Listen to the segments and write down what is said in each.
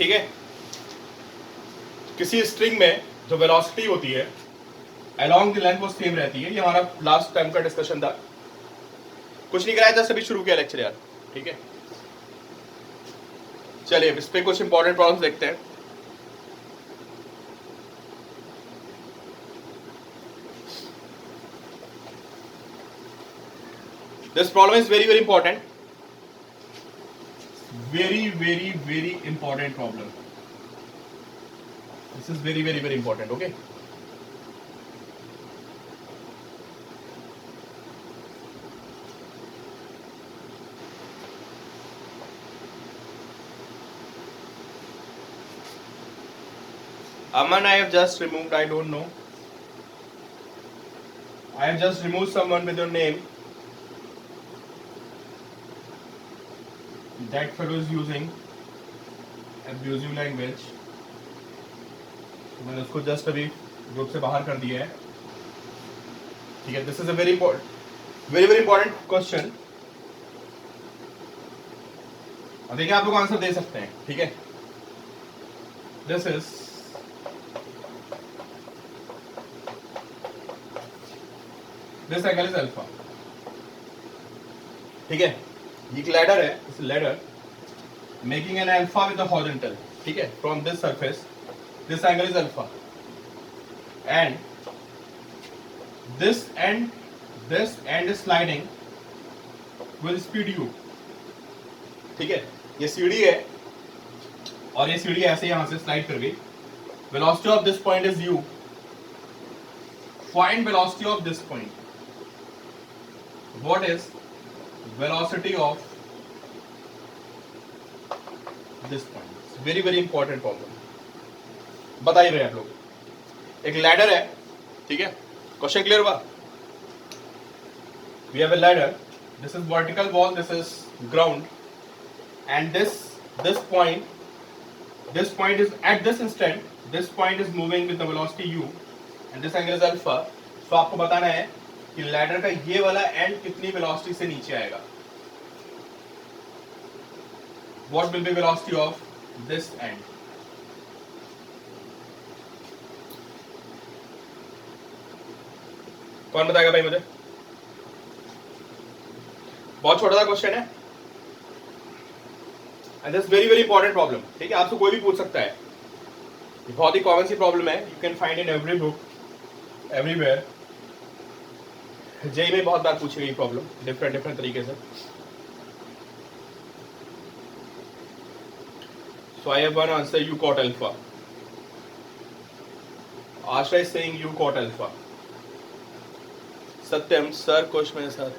ठीक है, किसी स्ट्रिंग में जो वेलोसिटी होती है अलोंग द लेंथ वो सेम रहती है। ये हमारा लास्ट टाइम का डिस्कशन था, कुछ नहीं कराया, जस्ट अभी शुरू किया लेक्चर यार। ठीक है, चलिए इस पे कुछ इंपॉर्टेंट प्रॉब्लम्स देखते हैं। This problem is very very important, very very very important problem. This is very very very important. Okay, Aman, I have just removed, I don't know. I have just removed someone with your name. That fellow is using abusive language. मैंने उसको just अभी group से बाहर कर दिया है। ठीक है, this is a very important question. और देखिए आप लोग आंसर दे सकते हैं। ठीक है, this is this angle is alpha. ठीक है, ये एक लैडर है, इस ladder making an alpha with the horizontal. ठीक है, from this surface this angle is alpha and this and sliding with speed u। ठीक है, ये सीढ़ी है और ये सीढ़ी ऐसे यहां से स्लाइड कर गई। Velocity of this point is u, find velocity of this point. What is velocity of this point? Very very important problem. बता ही रहे आप लोग। एक लैडर है, ठीक है, क्वेश्चन क्लियर हुआ? We have a ladder. This is vertical wall. This is ground. And this point is at this instant. This point is moving with the velocity u, and this angle is alpha. So आपको बताना है कि ladder का ये वाला and कितनी velocity से नीचे आएगा। What will be velocity of this end? कौन बताएगा भाई मुझे? बहुत छोटा सा क्वेश्चन है and this very very important problem. ठीक है, आपसे कोई भी पूछ सकता है, बहुत ही कॉमन सी प्रॉब्लम है। You can find in every book everywhere. JEE में बहुत बार पूछी गई प्रॉब्लम डिफरेंट तरीके से। So I have one answer, you cot alpha. Asha is saying you cot alpha. Satyam sir खुश में सर।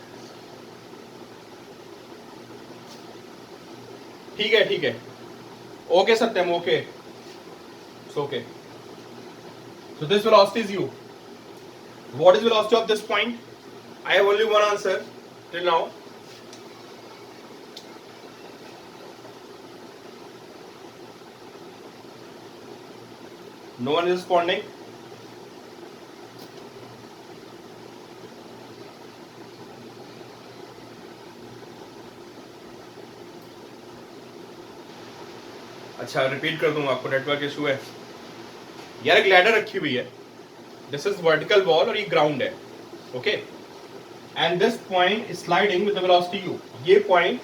ठीक है okay Satyam, okay okay. So this velocity is u. What is velocity of this point? I have only one answer till now. No one is responding. अच्छा repeat कर दूंगा, आपको network issue है यार। एक लैडर रखी हुई है, दिस इज वर्टिकल वॉल और ये ग्राउंड है। Okay, and this point is sliding with the velocity u। ये पॉइंट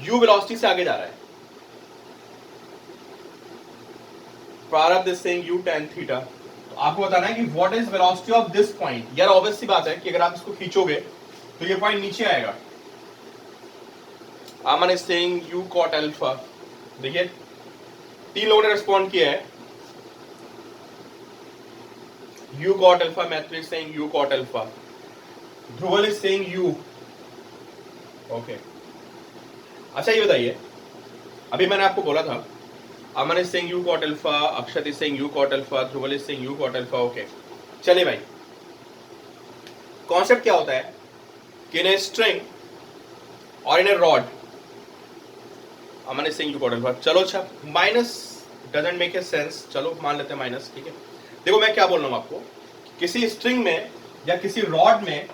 u वेलोसिटी से आगे जा रहा है। प्रारब्ध is saying u tan theta. तो आपको बताना है कि what is velocity of this point. यार ऑब्वियस सी बात है कि अगर आप इसको खींचोगे तो ये पॉइंट नीचे आएगा। Aman is saying u cot alpha. देखिए 3 लोगों ने रिस्पॉन्ड किया है। u cot alpha, Matthew is saying u cot alpha, Dhruval is saying u। Okay, अच्छा ये बताइए, अभी मैंने आपको बोला था Aman is saying u cot alpha, Akshat is saying u cot alpha, Dhruval is saying u cot alpha. Okay, चलिए भाई, कॉन्सेप्ट क्या होता है कि इन ए स्ट्रिंग और in a rod Aman is saying u cot alpha. चलो अच्छा, minus doesn't make a sense, चलो मान लेते हैं माइनस। ठीक है, देखो मैं क्या बोल रहा हूं आपको, किसी स्ट्रिंग में या किसी रॉड में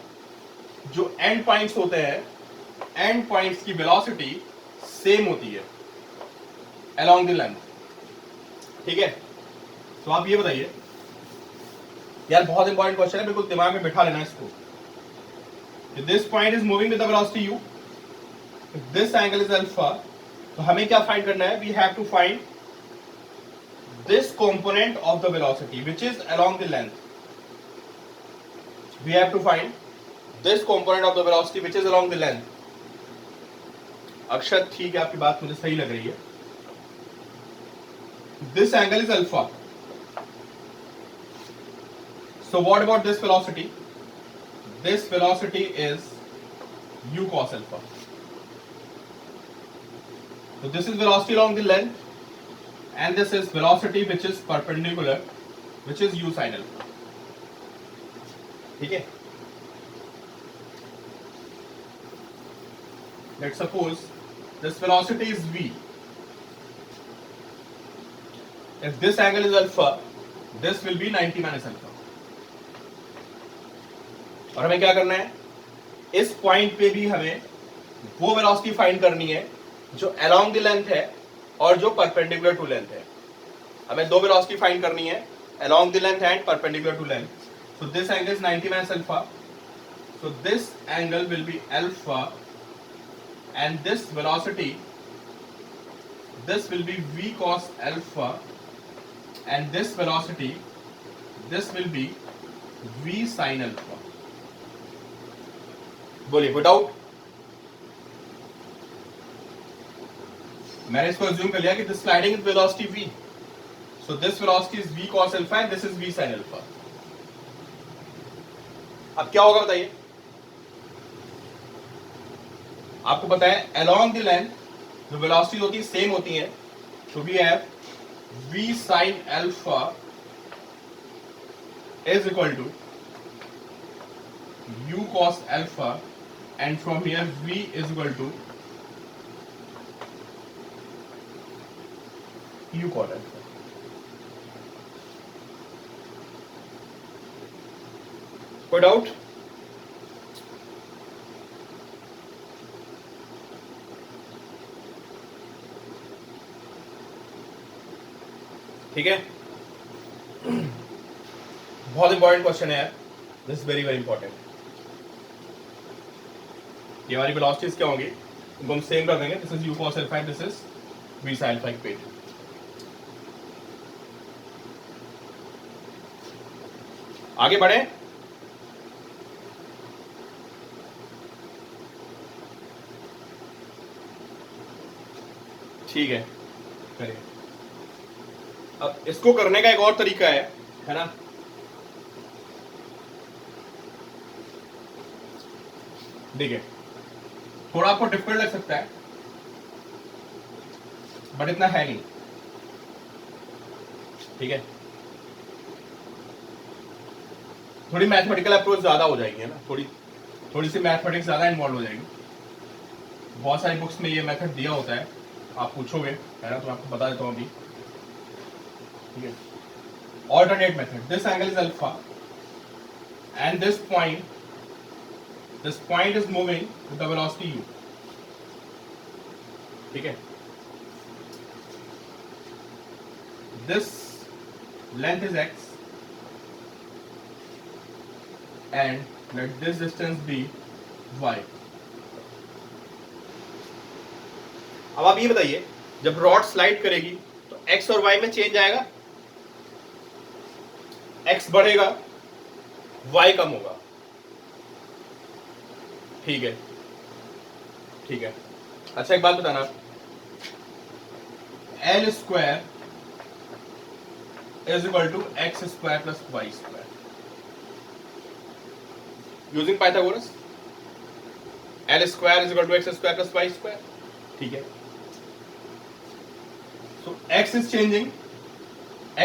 जो एंड पॉइंट्स होते हैं, एंड पॉइंट्स की वेलोसिटी सेम होती है अलोंग द लेंथ। ठीक है, तो आप ये बताइए यार, बहुत इंपॉर्टेंट क्वेश्चन है, बिल्कुल दिमाग में बिठा लेना इसको। This point is moving with the velocity u, this angle is alpha, तो हमें क्या फाइंड करना है? We have to find this component of the velocity which is along the length. We have to find this component of the velocity which is along the length. अक्षर ठीक है, आपकी बात मुझे सही लग रही है। This angle is alpha. So what about this velocity? This velocity is u cos alpha. So this is velocity along the length, and this is velocity which is perpendicular, which is u sin alpha. ठीक है, let's suppose this velocity is v. If this angle is alpha, this will be 90 minus alpha. और हमें क्या करना है? इस point पे भी हमें वो वेलोसिटी फाइंड करनी है जो along the length है और जो परपेंडिकुलर टू लेंथ है। हमें दो वेलोसिटी फाइंड करनी है, along the length and perpendicular to length. So this angle is 90 minus alpha. So this angle will be alpha, and this velocity, this will be v cos alpha, and this velocity, this will be v sin alpha. बोलिए, without, मैंने इसको assume कर लिया कि this sliding is velocity v, so this velocity is v cos alpha and this is v sin alpha. अब क्या होगा बताइए? आपको पता है along the length जो वेलोसिटी होती है सेम होती है, तो we have v sin alpha is equal to u cos alpha, and from here v is equal to u cot alpha. कोई डाउट? ठीक है, बहुत इंपॉर्टेंट क्वेश्चन है, दिस वेरी वेरी इंपॉर्टेंट। ये हमारी वेलोसिटीज क्या होंगी, उनको हम सेम कर देंगे। This is u cos alpha, this is v sin alpha equation. आगे बढ़े, ठीक है, करिए। अब इसको करने का एक और तरीका है ना? देखिए, थोड़ा आपको डिफिकल्ट लग सकता है, बट इतना है नहीं, ठीक है? थोड़ी मैथमेटिकल अप्रोच ज्यादा हो जाएगी, है ना? थोड़ी सी मैथमेटिक्स ज्यादा इन्वॉल्व हो जाएगी। बहुत सारी बुक्स में ये मेथड दिया होता है, आप पूछोगे, है ना? तो आपको बता देता हूँ अभी, ठीक है? Alternate method, this angle is alpha and this point is moving with the velocity u, ठीक है? This length is x and let this distance be y. अब आप ये बताइए, जब रॉड स्लाइड करेगी तो x और y में चेंज आएगा? x बढ़ेगा, y कम होगा, ठीक है? ठीक है, अच्छा एक बात बताना, l square is equal to x square plus y square using Pythagoras. l square is equal to x square plus y square, ठीक है? So x is changing,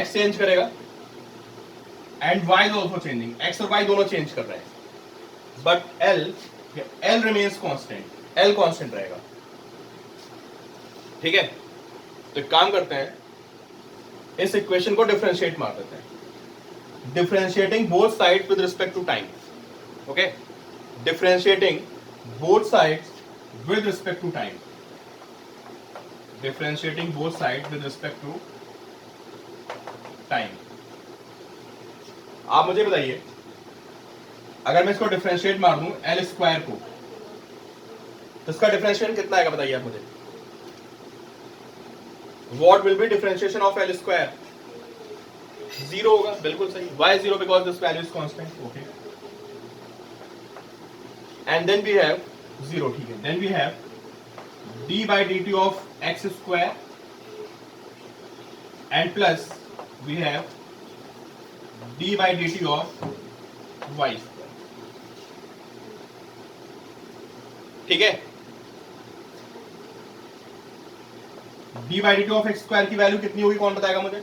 x change करेगा, and y is also changing, x और y दोनों change कर रहे हैं, but l remains constant, l constant रहेगा, ठीक है? तो एक काम करते हैं, इस इक्वेशन को डिफरेंशिएट मार देते हैं, differentiating both sides with respect to time, okay, differentiating both sides with respect to time, differentiating both sides with respect to time. आप मुझे बताइए, अगर मैं इसको डिफरेंशिएट मार दूं एल स्क्वायर को, तो इसका डिफरेंशिएशन कितना आएगा बताइए आप मुझे। What will be differentiation of l square? 0 होगा, बिल्कुल सही। Y 0 because this value is constant. Okay, and then we have 0, ठीक है। Then we have d by d t of x square and plus we have d by d t of y square, ठीक है। D by d t of x square की value कितनी होगी, कौन बताएगा मुझे?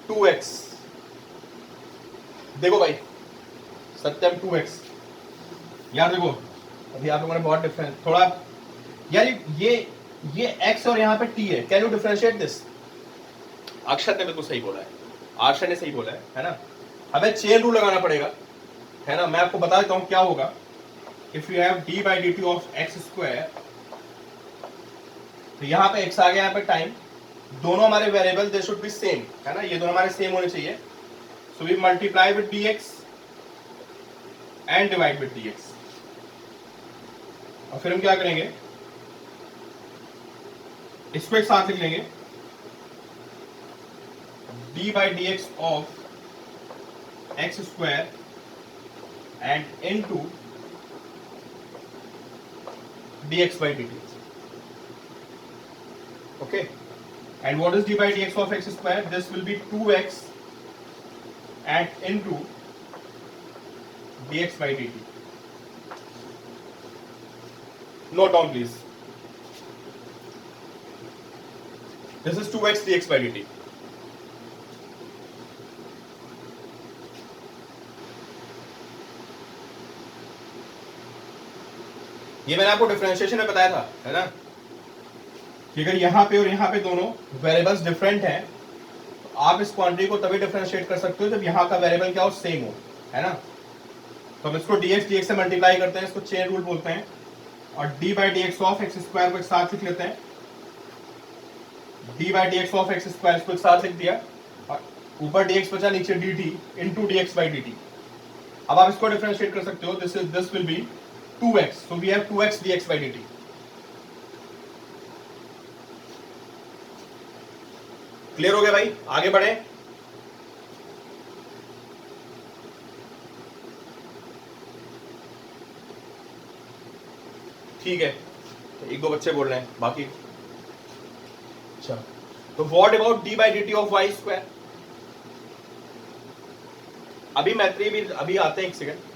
Two x. देखो भाई सत्यम 2x, यार देखो अभी आप लोगों ने बहुत डिफरेंस थोड़ा, यार ये x और यहाँ पे t है। Can you differentiate this? अक्षर ने बिल्कुल सही बोला है, आशा ने सही बोला है ना। हमें चेन रूल लगाना पड़ेगा, है ना। मैं आपको बता देता हूं क्या होगा। If you have d by d t of x square, तो यहाँ पे x आ गया, यहाँ पे टाइम, दोनों हमारे variable they should be same, है ना। ये दोनों हमारे सेम होने चाहिए। So we multiply with dx and divide with dx। और फिर हम क्या करेंगे, इसको एक साथ लिख लेंगे, d by d x of x square and into dx by dt. Okay, and what is d by dx of x square? This will be 2x and into dx by dt. Note down please. This is 2x dx by dt. ये मैंने आपको differentiation में बताया था, है ना, कि अगर यहाँ पे और यहाँ पे दोनों वेरिएबल्स डिफरेंट हैं, तो आप इस क्वांटिटी को तभी डिफरेंशिएट कर सकते हो जब यहाँ का वेरिएबल क्या हो, सेम हो, है ना। तो हम इसको dx से मल्टीप्लाई करते हैं, इसको चेन रूल बोलते हैं। और d by d x of x square को एक साथ लिख लेते हैं, d by d x of x square को एक साथ लिख दिया, और ऊपर dx बचा, नीचे dt into dx by dt। अब आप इसको डिफरेंशिएट कर सकते हो, this will B 2x, so we have 2x dx by dt. Clear हो गया भाई? आगे बढ़े। ठीक है, एक दो बच्चे बोल रहे हैं, बाकी अच्छा। तो what about d by dt of y square? अभी मैत्री भी अभी आते हैं, एक सेकंड।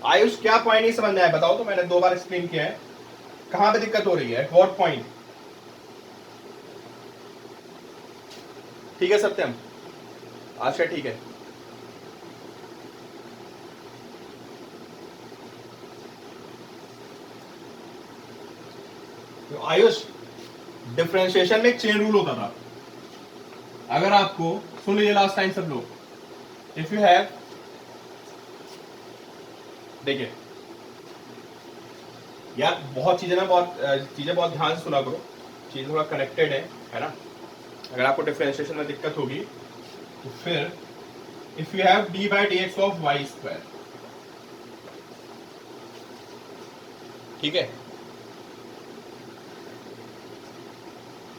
आयुष क्या पॉइंट नहीं समझ में आया बताओ तो, मैंने 2 बार एक्सप्लेन किया है। कहां पे दिक्कत हो रही है, व्हाट पॉइंट? ठीक है सत्यम, अच्छा ठीक है। तो आयुष, डिफरेंशिएशन में एक चेन रूल होता था। अगर आपको, सुन लीजिए लास्ट टाइम सब लोग, इफ यू हैव, देखिए यार बहुत चीजें बहुत ध्यान से सुना करो, चीजें थोड़ा कनेक्टेड है ना। अगर आपको डिफरेंशिएशन में दिक्कत होगी तो फिर if you have d by d x of y square, ठीक है।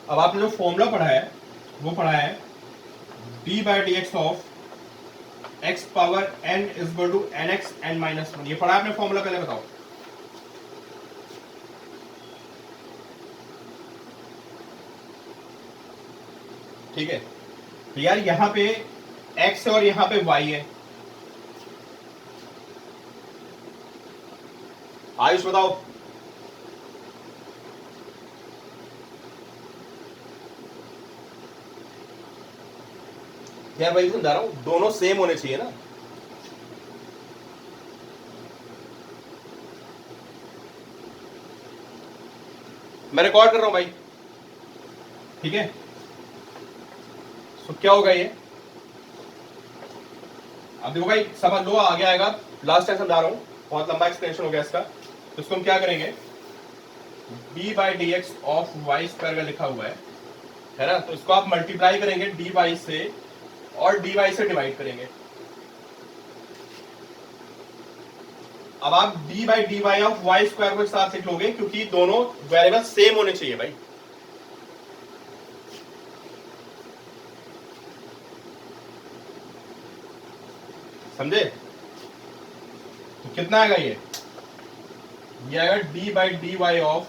अब आपने जो फॉर्मूला पढ़ा है वो पढ़ा है d by d x of x power n is equal to nx n minus 1। ये पढ़ा आपने फॉर्मूला, पहले बताओ। ठीक है, तो यार यहां पे x है और यहां पे y है। आयुष बताओ। यार भाई समझा रहा हूं, दोनों सेम होने चाहिए ना। मैं रिकॉर्ड कर रहा हूं भाई, ठीक है। तो क्या होगा ये, अब देखो भाई समझ लो, आगे आएगा। लास्ट टाइम समझा रहा हूं, बहुत लंबा एक्सप्लेनेशन हो गया इसका। तो इसको हम क्या करेंगे, d by d x of y square का लिखा हुआ है ना, तो इसको आप मल्टीप्लाई करेंगे डी वाई से और डी वाई से डिवाइड करेंगे। अब आप d by d y of y square को एक साथ लिख लोगे क्योंकि दोनों वेरिएबल सेम होने चाहिए भाई। समझे? तो कितना आएगा ये आएगा d by d y of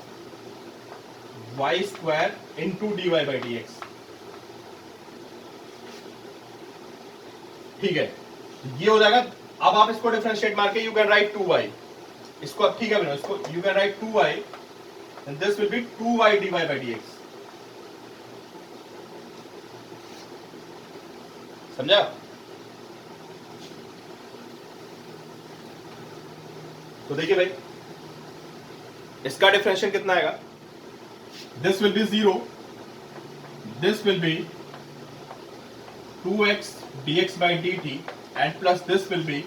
y square into d y by d x. ठीक है, ये हो जाएगा। अब आप इसको डिफरेंशिएट मार के यू कैन राइट 2y, इसको अब ठीक है, इसको you can write 2y and this will B 2y dy by dx। समझा? तो देखिए भाई इसका डिफरेंशियल कितना आएगा, this will B 0, this will B 2x dx by dt and plus this will be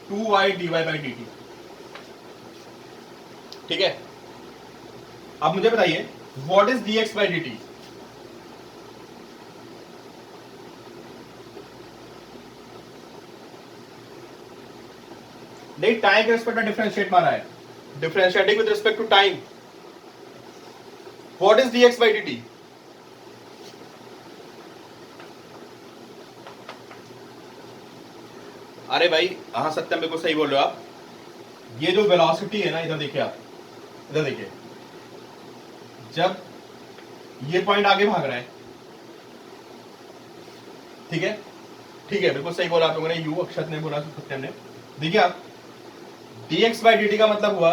2y dy by dt। ठीक है, अब मुझे बताइए what is dx by dt? नहीं, टाइम के रिस्पेक्ट में डिफरेंशिएट मारा है, differentiating with respect to time. what is dx by dt? अरे भाई हाँ सत्यम बिल्कुल सही बोल रहे हो आप। ये जो वेलोसिटी है ना, इधर देखिए आप, इधर देखिए, जब ये पॉइंट आगे भाग रहा है, ठीक है, ठीक है, बिल्कुल सही बोला आप लोगों ने, यू अक्षत ने बोला, सत्यम ने। देखिए आप dx by dt का मतलब हुआ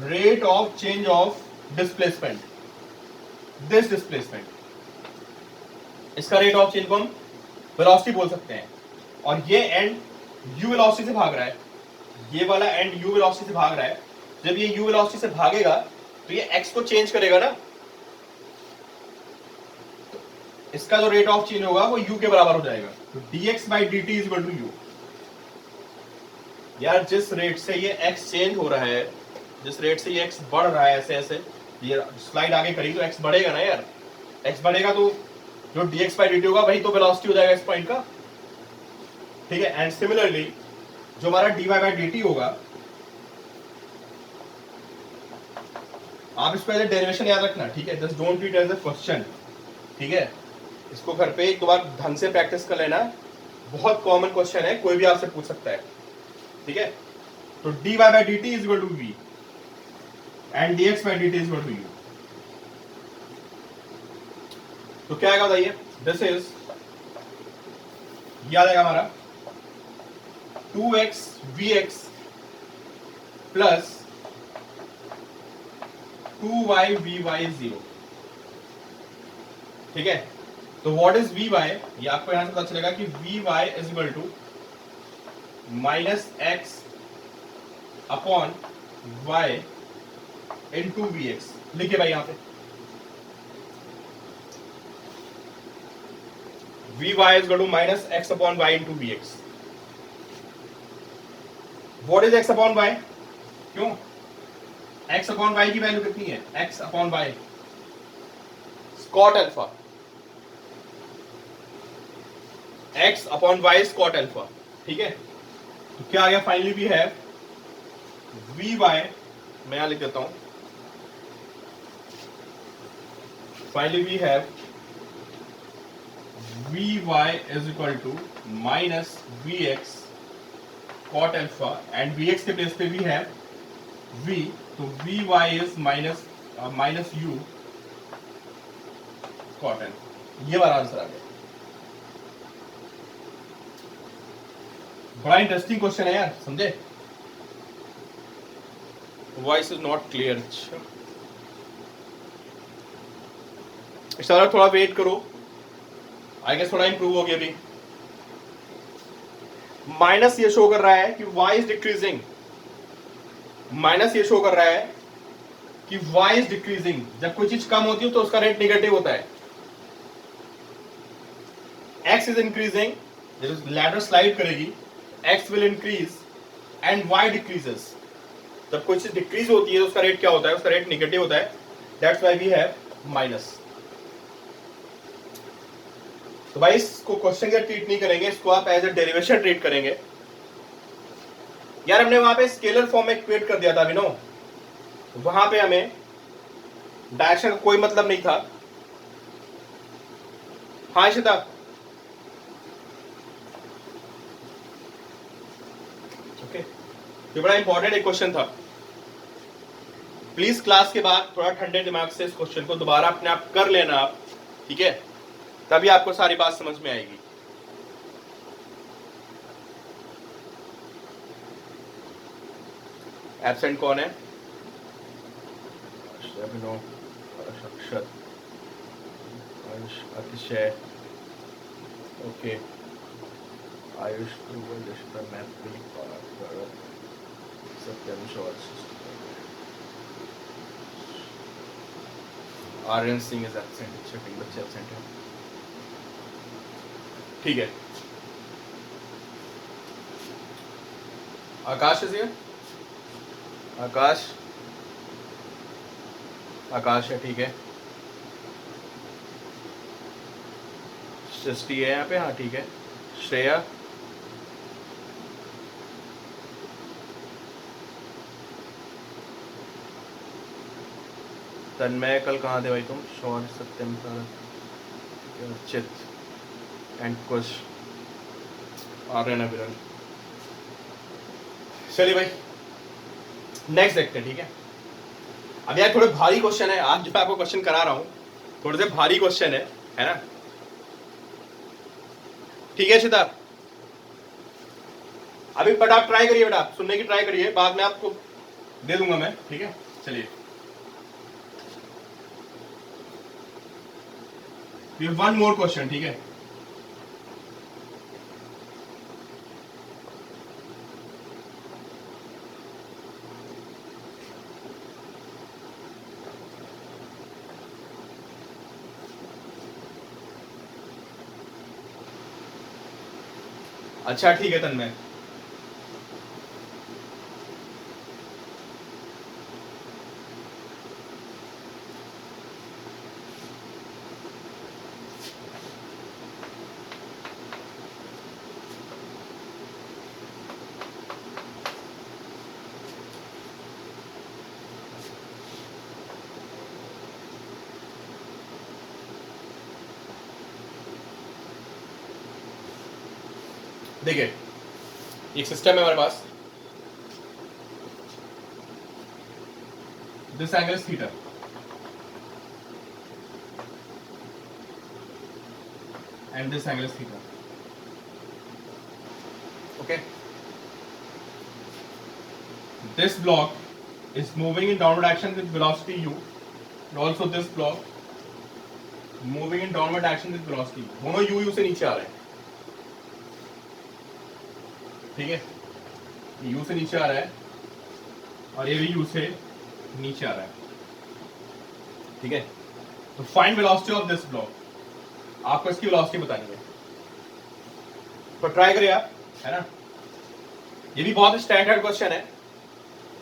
rate of change of displacement, this displacement, इसका रेट ऑफ चेंज को हम वेलोसिटी बोल सकते हैं। और ये एंड u वेलोसिटी से भाग रहा है, ये वाला एंड u वेलोसिटी से भाग रहा है। जब ये u वेलोसिटी से भागेगा तो ये x को चेंज करेगा ना, तो इसका जो रेट ऑफ चेंज होगा वो u के बराबर हो जाएगा। तो dx by dt is equal to u। यार जिस रेट से ये x चेंज हो रहा है, जिस रेट से ये x बढ़ रहा है, ऐसे ऐसे ये स्लाइड आगे करी तो x बढ़ेगा ना यार, x बढ़ेगा तो जो dx by dt होगा वही तो वेलोसिटी हो जाएगा इस पॉइंट का। ठीक है, एंड सिमिलरली जो हमारा dy by dt होगा, आप इसको एज ए डेरिवेशन याद रखना, ठीक है, just don't treat as a question. ठीक है, इसको घर पे एक बार ढंग से प्रैक्टिस कर लेना, बहुत कॉमन क्वेश्चन है, कोई भी आपसे पूछ सकता है। ठीक है, तो dy by dt is equal to v and dx by dt is equal to u। तो क्या आएगा बताइए, दिस इज, याद आएगा हमारा 2x vx plus 2y vy 0। ठीक है, तो व्हाट इज vy, ये आपको यहां से पता चलेगा कि vy is equal to minus x upon y into vx। लिखिए भाई यहां पे vy is equal to minus x upon y into vx। What is x upon y? क्यों? x upon y की वैल्यू कितनी है? x upon y cot alpha, x upon y is cot alpha। ठीक है, तो क्या आ गया फाइनली वी हैव vy, मैं यहां लिख देता हूं, finally we have vy is equal to minus vx cot alpha and vx के प्लेस पे we have v, तो vy is minus u cot alpha। ये वाला आंसर आ गया। बड़ा इंटरेस्टिंग क्वेश्चन है यार, समझे? Voice is not clear. अच्छा थोड़ा वेट करो, आई गेस थोड़ा इंप्रूव हो गया अभी। माइनस ये शो कर रहा है कि y इज डिक्रीजिंग, माइनस ये शो कर रहा है कि y इज डिक्रीजिंग। जब कोई चीज कम होती है तो उसका रेट नेगेटिव होता है। x इज इंक्रीजिंग, जब लैडर स्लाइड करेगी x will increase and y decreases, जब कोई चीज डिक्रीज होती है तो उसका रेट क्या होता है, उसका रेट निगेटिव होता है, that's why we have minus. तो भाई इसको क्वेश्चन का ट्रीट नहीं करेंगे, इसको आप एज ए डेरिवेशन ट्रीट करेंगे। यार हमने वहां पे स्केलर फॉर्म में इक्वेट कर दिया था विनो, वहां पे हमें डायरेक्शन का कोई मतलब नहीं था। हाँ इशिता, ओके, ये बड़ा इंपॉर्टेंट एक क्वेश्चन था। प्लीज क्लास के बाद थोड़ा ठंडे दिमाग से इस क्वेश्चन को दोबारा अपने आप कर लेना आप, ठीक है, तभी आपको सारी बात समझ में आएगी। एब्सेंट कौन है? Akshat, Atishay, okay, Ayush, Satyam, Aryan Singh is absent. अच्छा ठीक, बच्चे एब्सेंट है, ठीक है। आकाश इज हियर, आकाश, आकाश है, ठीक है। सृष्टि है यहाँ पे, हाँ ठीक है। श्रेया, तन्मय, कल कहाँ थे भाई तुम? शौर्य, सत्यम, चित एंड कुश, आर्यन, अभिरन। चलिए भाई नेक्स्ट देखते हैं, ठीक है। अब यार थोड़े भारी क्वेश्चन है, आज जो मैं आपको क्वेश्चन करा रहा हूँ थोड़े से भारी क्वेश्चन है ना, ठीक है शिता? अभी बट आप ट्राई करिए, बेटा सुनने की ट्राई करिए, बाद में आपको दे दूंगा मैं, ठीक है। चलिए वन मोर क्वेश्चन, ठीक है। अच्छा ठीक है तन्मय, देखिए एक सिस्टम है हमारे पास, this angle is theta, and this angle is theta, okay. This block is moving in downward action with velocity u, and also this block moving in downward action with velocity u. दोनों u से नीचे आ रहे हैं, ठीक है, u से नीचे आ रहा है और ये भी u से नीचे आ रहा है, ठीक है। तो find velocity of this block, आपको इसकी वेलोसिटी बतानी है, तो ट्राई करिए आप, है ना। ये भी बहुत स्टैंडर्ड क्वेश्चन है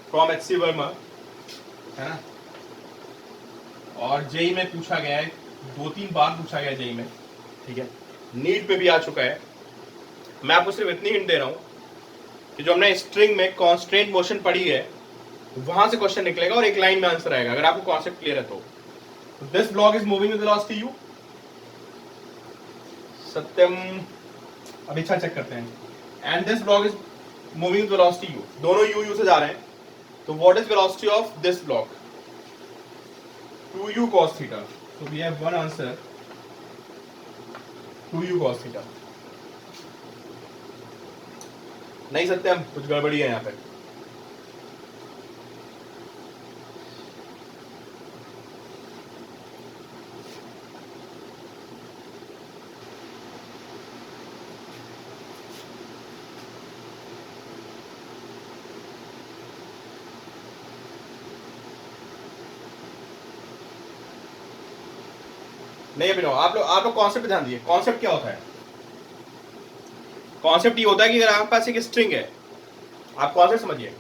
फ्रॉम एचसी वर्मा, है ना, और जेई में पूछा गया है, 2-3 बार पूछा गया जेई में, ठीक है, नीट पे भी आ चुका है। मैं आपको सिर्फ इतनी हिंट दे रहा हूं कि जो हमने स्ट्रिंग में कॉन्स्ट्रेंट मोशन पढ़ी है वहां से क्वेश्चन निकलेगा और एक लाइन में आंसर आएगा, अगर आपको कॉन्सेप्ट क्लियर है तो। This block is moving with velocity u, सत्यम अभी अच्छा चेक करते हैं, and this block is moving with velocity u, दोनों u से जा रहे हैं, तो what is velocity of this block? 2u cos theta, so we have one answer, 2u cos theta। नहीं सत्यम, कुछ गड़बड़ी है यहाँ पे। नहीं अभी आप लोग कॉन्सेप्ट ध्यान दिए। कॉन्सेप्ट क्या होता है? कॉन्सेप्ट ये होता है कि अगर आपके पास एक स्ट्रिंग है आप कॉन्सेप्ट समझिए।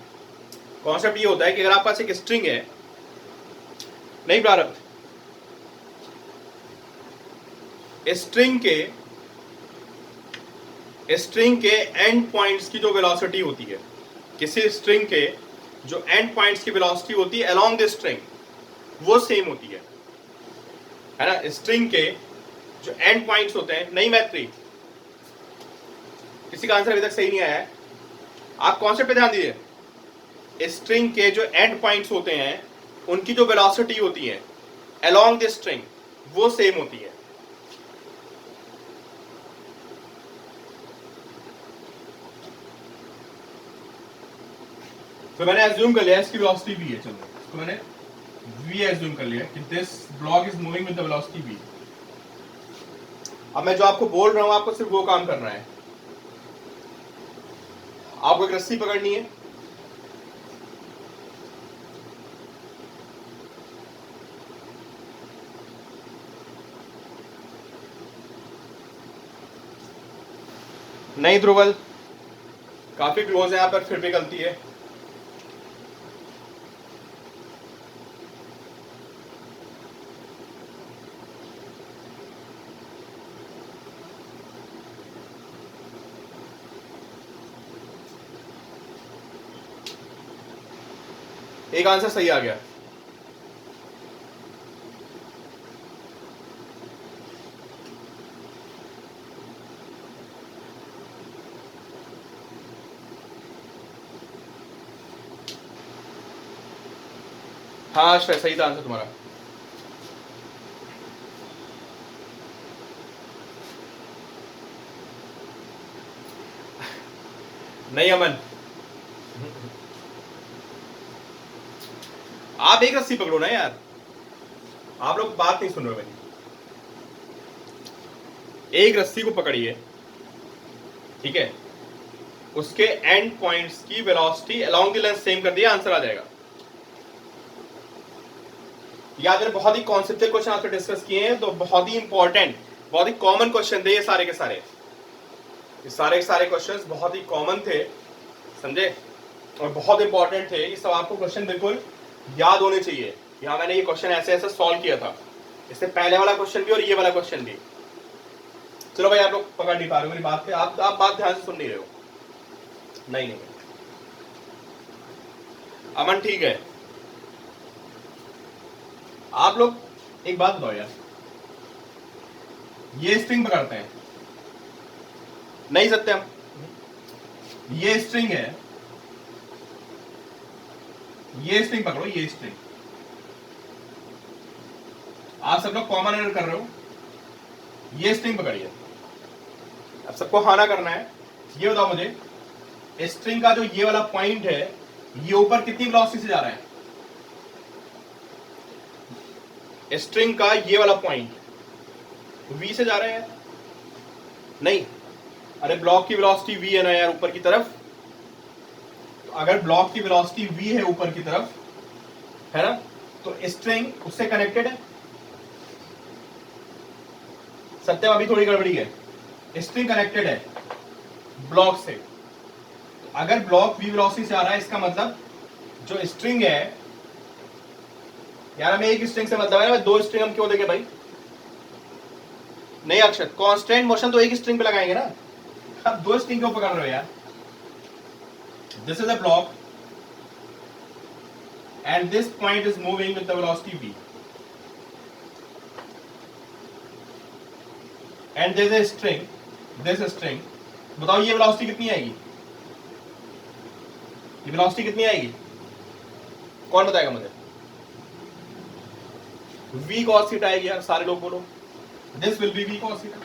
कॉन्सेप्ट ये होता है कि अगर आपके पास एक स्ट्रिंग है, नहीं प्रारब्ध, स्ट्रिंग के एंड पॉइंट्स की जो वेलोसिटी होती है, किसी स्ट्रिंग के जो एंड पॉइंट्स की वेलोसिटी होती है अलोंग द स्ट्रिंग, वो सेम होती है ना। स्ट्रिंग के जो एंड पॉइंट्स होते हैं, नहीं मैत्री, किसी का आंसर अभी तक सही नहीं आया है, आप कॉन्सेप्ट पे ध्यान दीजिए। स्ट्रिंग के जो एंड पॉइंट्स होते हैं उनकी जो वेलोसिटी होती है अलोंग द स्ट्रिंग, वो सेम होती है। तो मैंने एज्यूम कर लिया इसकी वेलोसिटी v है, चलो इसको मैंने v एज्यूम कर लिया कि this block is moving with the velocity v। अब मैं जो आपको बोल रहा हूं आपको सिर्फ वो काम करना है। आपको एक रस्सी पकड़नी है, नहीं ध्रुवल, काफी क्लोज है यहाँ पर, फिर भी गलती है। एक आंसर सही आ गया। हाँ श्रेय, सही था आंसर तुम्हारा। नहीं अमन, आप एक रस्सी पकड़ो ना यार, आप लोग बात नहीं सुन रहे मेरी। एक रस्सी को पकड़िए, ठीक है, उसके एंड पॉइंट्स की velocity along the length same कर दिया, आंसर आ जाएगा। याद है, बहुत ही कॉन्सेप्चुअल क्वेश्चन आपसे डिस्कस किए हैं, तो बहुत ही इंपॉर्टेंट, बहुत ही कॉमन क्वेश्चन थे ये सारे के सारे। ये सारे के सारे क्वेश्चंस बहुत ही कॉमन थे, समझे, और बहुत इंपॉर्टेंट थे। ये सब आपको क्वेश्चन बिल्कुल याद होने चाहिए। यहाँ मैंने ये क्वेश्चन ऐसे ऐसे सॉल्व किया था, इससे पहले वाला क्वेश्चन भी और ये वाला क्वेश्चन भी। चलो भाई, आप लोग पकड़ नहीं पा रहे हो मेरी बात पे, आप बात ध्यान से सुन नहीं रहे हो। नहीं, अमन ठीक है। आप लोग एक बात बताओ यार, ये स्ट्रिंग पकड़ते हैं, नहीं सत्यम, ये स्ट्रिंग है, ये स्ट्रिंग पकड़ो, ये स्ट्रिंग, आप सब लोग कॉमन एरर कर रहे हो। ये स्ट्रिंग पकड़िए, अब सबको हाना करना है। ये बताओ मुझे, स्ट्रिंग का जो ये वाला पॉइंट है, ये ऊपर कितनी वेलोसिटी से जा रहा है? स्ट्रिंग का ये वाला पॉइंट v से जा रहा है? नहीं, अरे ब्लॉक की वेलोसिटी v है ना यार, ऊपर की तरफ। तो अगर ब्लॉक की वेलोसिटी v है ऊपर की तरफ, है ना, तो स्ट्रिंग उससे कनेक्टेड है। सत्यम अभी थोड़ी गड़बड़ी है, स्ट्रिंग कनेक्टेड है ब्लॉक से। अगर ब्लॉक v वेलोसिटी से आ रहा है, इसका मतलब जो स्ट्रिंग है यार, हमें एक स्ट्रिंग से मतलब है ना, दो स्ट्रिंग हम क्यों देंगे भाई? नहीं अक्षत, कांस्टेंट मोशन तो एक स्ट्रिंग पे लगाएंगे ना, अब दो स्ट्रिंग क्यों पकड़ रहे हो यार? This is a block and this point is moving with the velocity v and this is string, this string. बताओ ये वेलोसिटी कितनी आएगी? ये वेलोसिटी कितनी आएगी? कौन बताएगा मुझे? v cos थीटा आएगी यार, सारे लोग बोलो। This will B v cos theta.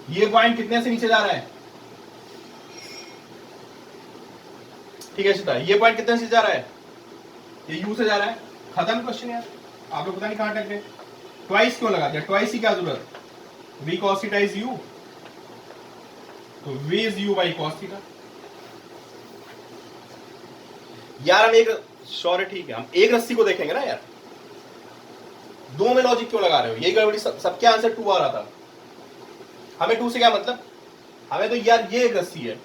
ये पॉइंट कितने से नीचे जा रहा है? ठीक है सीता, ये पॉइंट कितने से जा रहा है? ये u से जा रहा है। खत्म क्वेश्चन यार, आप लोग पता नहीं कहां अटक गए। ट्वाइस क्यों लगा दिया? ट्वाइस की क्या जरूरत? v cos theta is u, तो v is u by cos theta. यार हम एक श्योर है, ठीक है, हम एक रस्सी को देखेंगे ना यार, दो में लॉजिक क्यों लगा रहे हो? यही गड़बड़ी, सबके आंसर 2 आ रहा था, हमें 2 से क्या मतलब? हमें तो यार ये एक रस्सी है।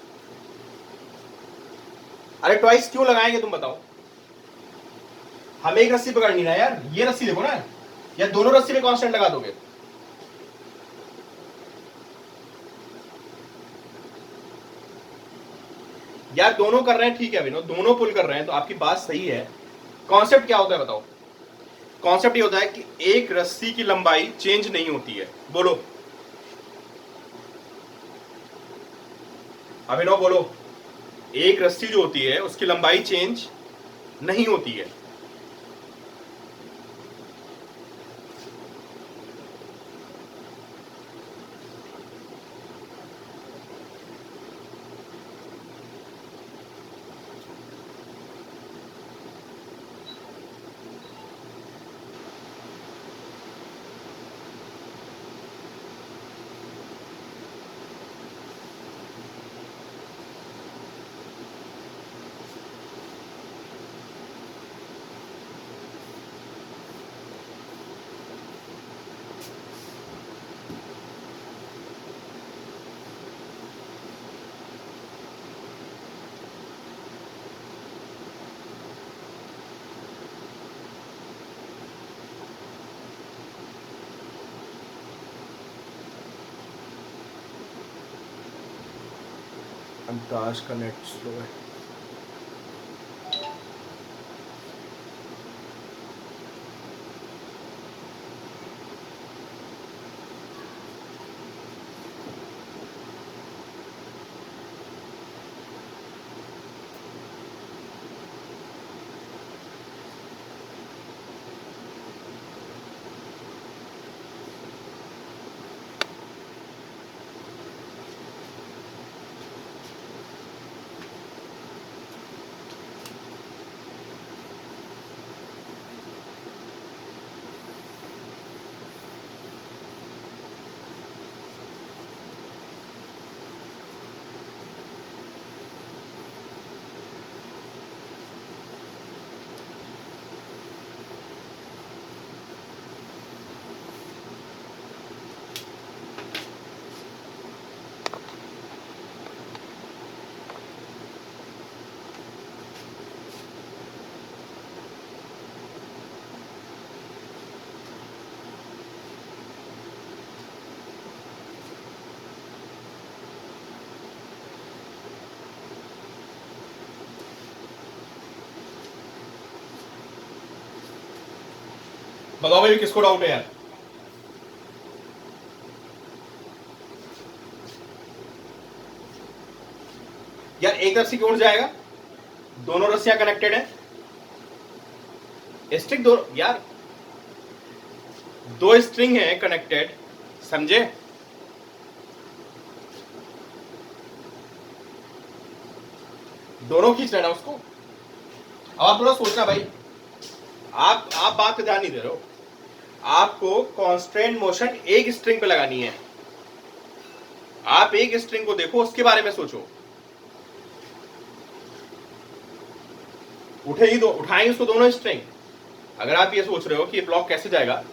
अरे ट्वाइस क्यों लगाएंगे तुम बताओ? हमें एक रस्सी पकड़नी ना यार, ये रस्सी देखो ना, या दोनों रस्सी में कांस्टेंट लगा दोगे? यार दोनों कर रहे हैं ठीक है विनोद, दोनों पुल कर रहे हैं तो आपकी बात सही है। कॉन्सेप्ट क्या होता है बताओ? कॉन्सेप्ट ये होता है कि एक रस्सी की लंबाई चेंज नहीं होती है। बोलो अभिनव, बोलो। एक रस्सी जो होती है उसकी लंबाई चेंज नहीं होती है। अंताश का नेट स्लो है। बताओ भाई किसको डाउट है यार? यार एक रस्सी की ओर जाएगा, दोनों रस्सियां कनेक्टेड है, स्ट्रिंग दो यार, दो स्ट्रिंग है कनेक्टेड, समझे? दोनों खींच लेना उसको। अब आप थोड़ा सोचना भाई, आप बात पे ध्यान नहीं दे रहे हो। आपको कांस्टेंट मोशन एक स्ट्रिंग पे लगानी है। आप एक स्ट्रिंग को देखो, उसके बारे में सोचो। उठेगी तो उठाएंगे उसको दोनों स्ट्रिंग। अगर आप ये सोच रहे हो कि ये ब्लॉक कैसे जाएगा,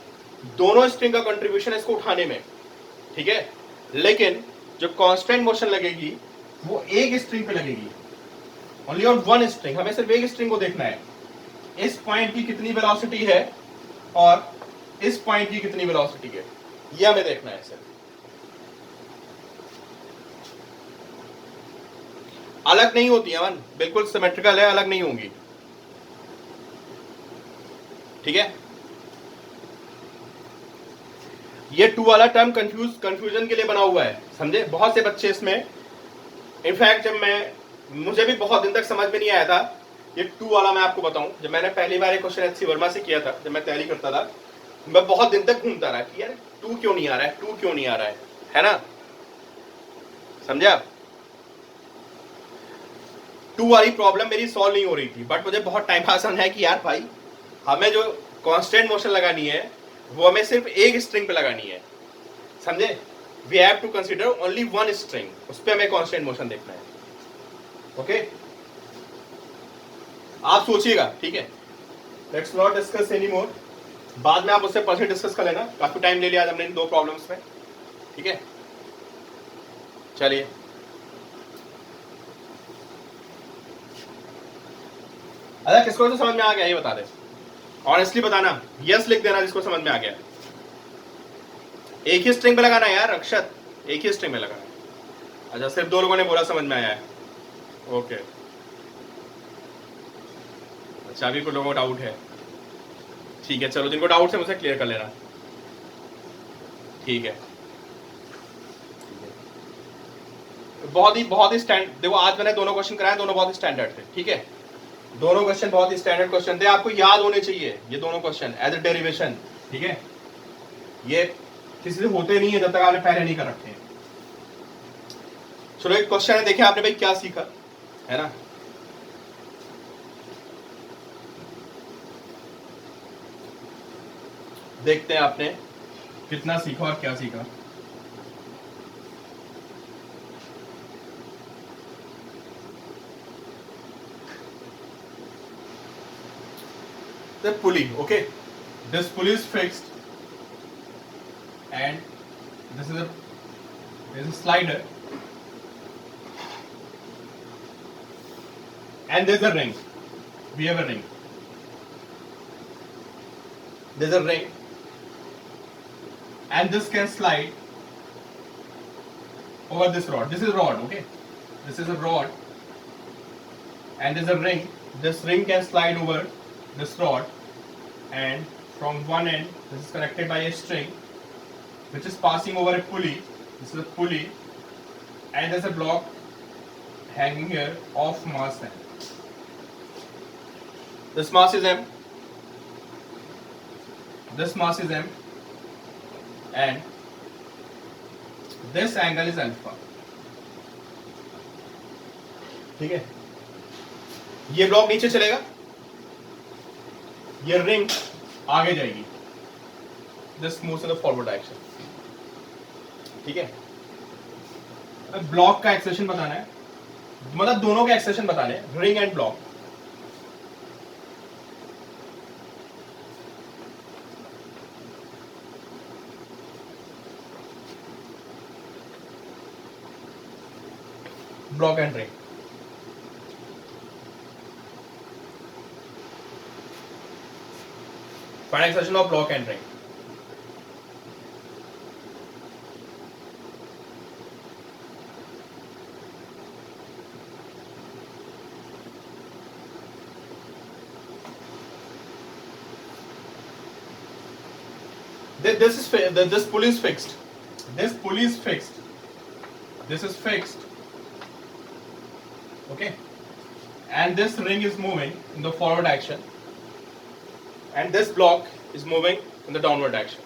दोनों स्ट्रिंग का कंट्रीब्यूशन है इसको उठाने में, ठीक है? लेकिन जो कांस्टेंट मोशन लगेगी वो एक स्ट्रिंग पे लगेगी, ओनली ऑन वन स्ट्रिंग। हमें सिर्फ एक स्ट्रिंग को देखना है, इस पॉइंट की कितनी वेलोसिटी है और इस पॉइंट की कितनी वेलोसिटी है, ये हमें देखना है सिर्फ। अलग नहीं होती है मन, बिल्कुल सिमेट्रिकल है, अलग नहीं होंगी, ठीक है? ये टू वाला टर्म कंफ्यूजन के लिए बना हुआ है, समझे? बहुत से बच्चे इसमें, इनफैक्ट मुझे भी बहुत दिन तक समझ में नहीं आया था ये टू वाला। मैं आपको बताऊं, जब मैंने पहली बार एक क्वेश्चन एचसी वर्मा से किया था, जब मैं तैयारी करता था, मैं बहुत दिन तक घूमता रहा कि यार टू क्यों नहीं आ रहा है, टू क्यों नहीं आ रहा है ना? समझे आप? टू वाली प्रॉब्लम मेरी सॉल्व नहीं हो रही थी, बट मुझे बहुत टाइम बाद समझा कि यार भाई हमें जो कांस्टेंट मोशन लगानी है वो हमें सिर्फ एक स्ट्रिंग पे लगानी है, समझे? We have to consider only one string, उस पे हमें कांस्टेंट मोशन देखना है। ओके, आप सोचिएगा, ठीक है? Let's not discuss any more. बाद में आप उससे पर्सनली डिस्कस कर लेना, काफी टाइम ले लिया आज हमने इन दो प्रॉब्लम्स में, ठीक है? चलिए। अच्छा किसको तो समझ में आ गया ये बता दे, ऑनेस्टली बताना, यस लिख देना जिसको समझ में आ गया। एक ही स्ट्रिंग पे लगाना यार अक्षत, एक ही स्ट्रिंग में लगाना। अच्छा सिर्फ 2 लोगों ने बोला समझ में आया है, ओके। अच्छा अभी कुछ लोगों को डाउट है, ठीक है चलो, जिनको डाउट है मुझसे क्लियर कर लेना, ठीक है। बहुत ही स्टैंड, देखो आज मैंने दोनों क्वेश्चन कराए, दोनों बहुत ही स्टैंडर्ड थे, ठीक है। दोनों क्वेश्चन बहुत ही स्टैंडर्ड क्वेश्चन थे, आपको याद होने चाहिए ये दोनों क्वेश्चन एज अ डेरिवेशन, ठीक है। ये किसी से होते नहीं है जब तक आपने पहले नहीं कर रखे हैं। चलो एक क्वेश्चन है, देखें आपने भाई क्या सीखा है ना। देखते हैं आपने कितना सीखा और क्या सीखा। The pulley, okay, this pulley is fixed and this is a slider and there's a ring, we have a ring, there's a ring and this can slide over this rod, this is a rod, okay, this is a rod and there's a ring, this ring can slide over this rod and from one end this is connected by a string which is passing over a pulley, this is a pulley and there's a block hanging here of mass m. This mass is m, this mass is m and this angle is alpha, ठीक है। ये block नीचे चलेगा, ये ring आगे जाएगी, this moves in the forward direction, ठीक है। ब्लॉक का एक्सेशन बताना है, मतलब दोनों के एक्सेशन बताने हैं, ring and block. Block and ring, find expression of block and ring. This pulley is fixed. This pulley is fixed. This is fixed. Okay. And this ring is moving in the forward action. And this block is moving in the downward direction.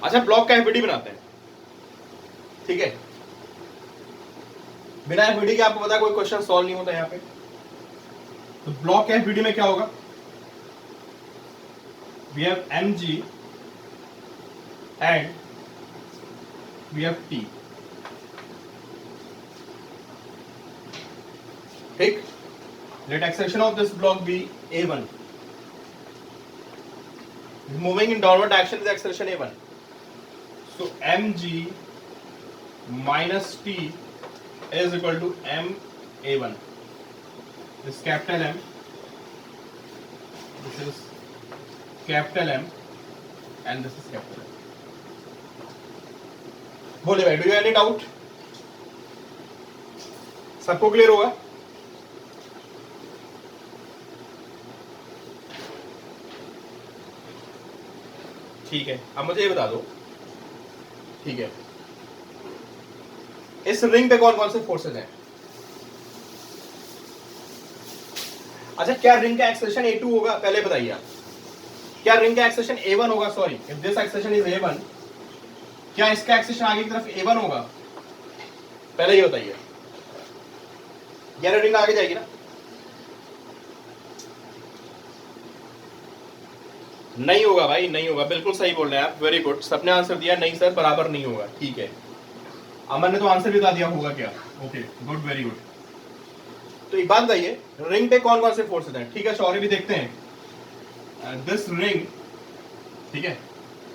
अच्छा block का FBD बनाते हैं, ठीक है। बिना FBD के आपको पता है कोई क्वेश्चन सॉल्व नहीं होता यहाँ पे। तो ब्लॉक का एफबीडी में क्या होगा, we have mg and we have T, ठीक। let acceleration of this block be A1, moving in downward direction is acceleration A1, so mg minus T is equal to ma1, this capital M, this is capital M and this is capital M. बोले भाई, do you any doubt? सबको clear होगा? ठीक है, अब मुझे ये बता दो, ठीक है, इस रिंग पे कौन कौन से फोर्सेस हैं? अच्छा क्या रिंग का एक्सेलेरेशन A2 होगा, पहले बताइए आप। क्या रिंग का एक्सेलेरेशन A1 होगा? Sorry, if this acceleration is A1, क्या इसका एक्सेलेरेशन आगे की तरफ A1 होगा? पहले ये बताइए। यार रिंग आगे जाएगी ना? नहीं होगा भाई, नहीं होगा, बिल्कुल सही बोल रहे हैं आप, वेरी गुड। सबने आंसर दिया नहीं सर, बराबर नहीं होगा, ठीक है। अमन ने तो आंसर भी बता दिया, होगा क्या? Okay good, very good. तो एक बात बताइए, रिंग पे कौन कौन से फोर्सेस हैं? ठीक है, सॉरी भी देखते हैं। दिस रिंग, ठीक है,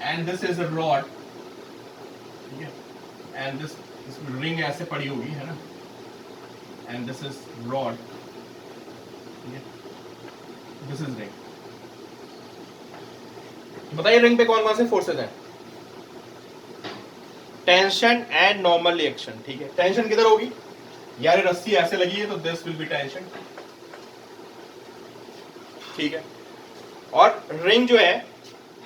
and this is a rod, ठीक है, एंड दिस रिंग ऐसे पड़ी होगी, है ना, एंड दिस इज रॉड, ठीक है, दिस इज रिंग। बताइए रिंग पे कौन कौन से फोर्सेस हैं? टेंशन एंड नॉर्मल रिएक्शन, ठीक है। टेंशन किधर होगी? यार ये रस्सी ऐसे लगी है तो दिस विल बी टेंशन, ठीक है। और रिंग जो है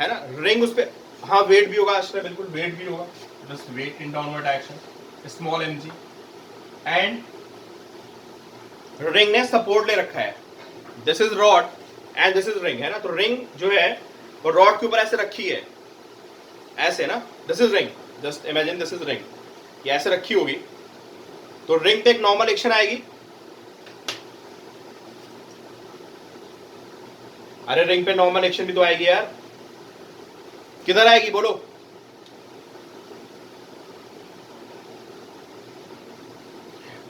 ना, रिंग उस पे हाँ वेट भी होगा, आश्रय बिल्कुल वेट भी होगा, बस weight in downward action small mg, and ring ने सपोर्ट ले रखा है, this is rod and this is ring, है ना। तो रिंग जो है वो रॉड के ऊपर ऐसे रखी है, ऐसे ना, this is ring, just imagine this is ring, ये ऐसे रखी होगी, तो रिंग पे एक नॉर्मल एक्शन आएगी। अरे रिंग पे नॉर्मल एक्शन भी तो आएगी यार, किधर आएगी बोलो?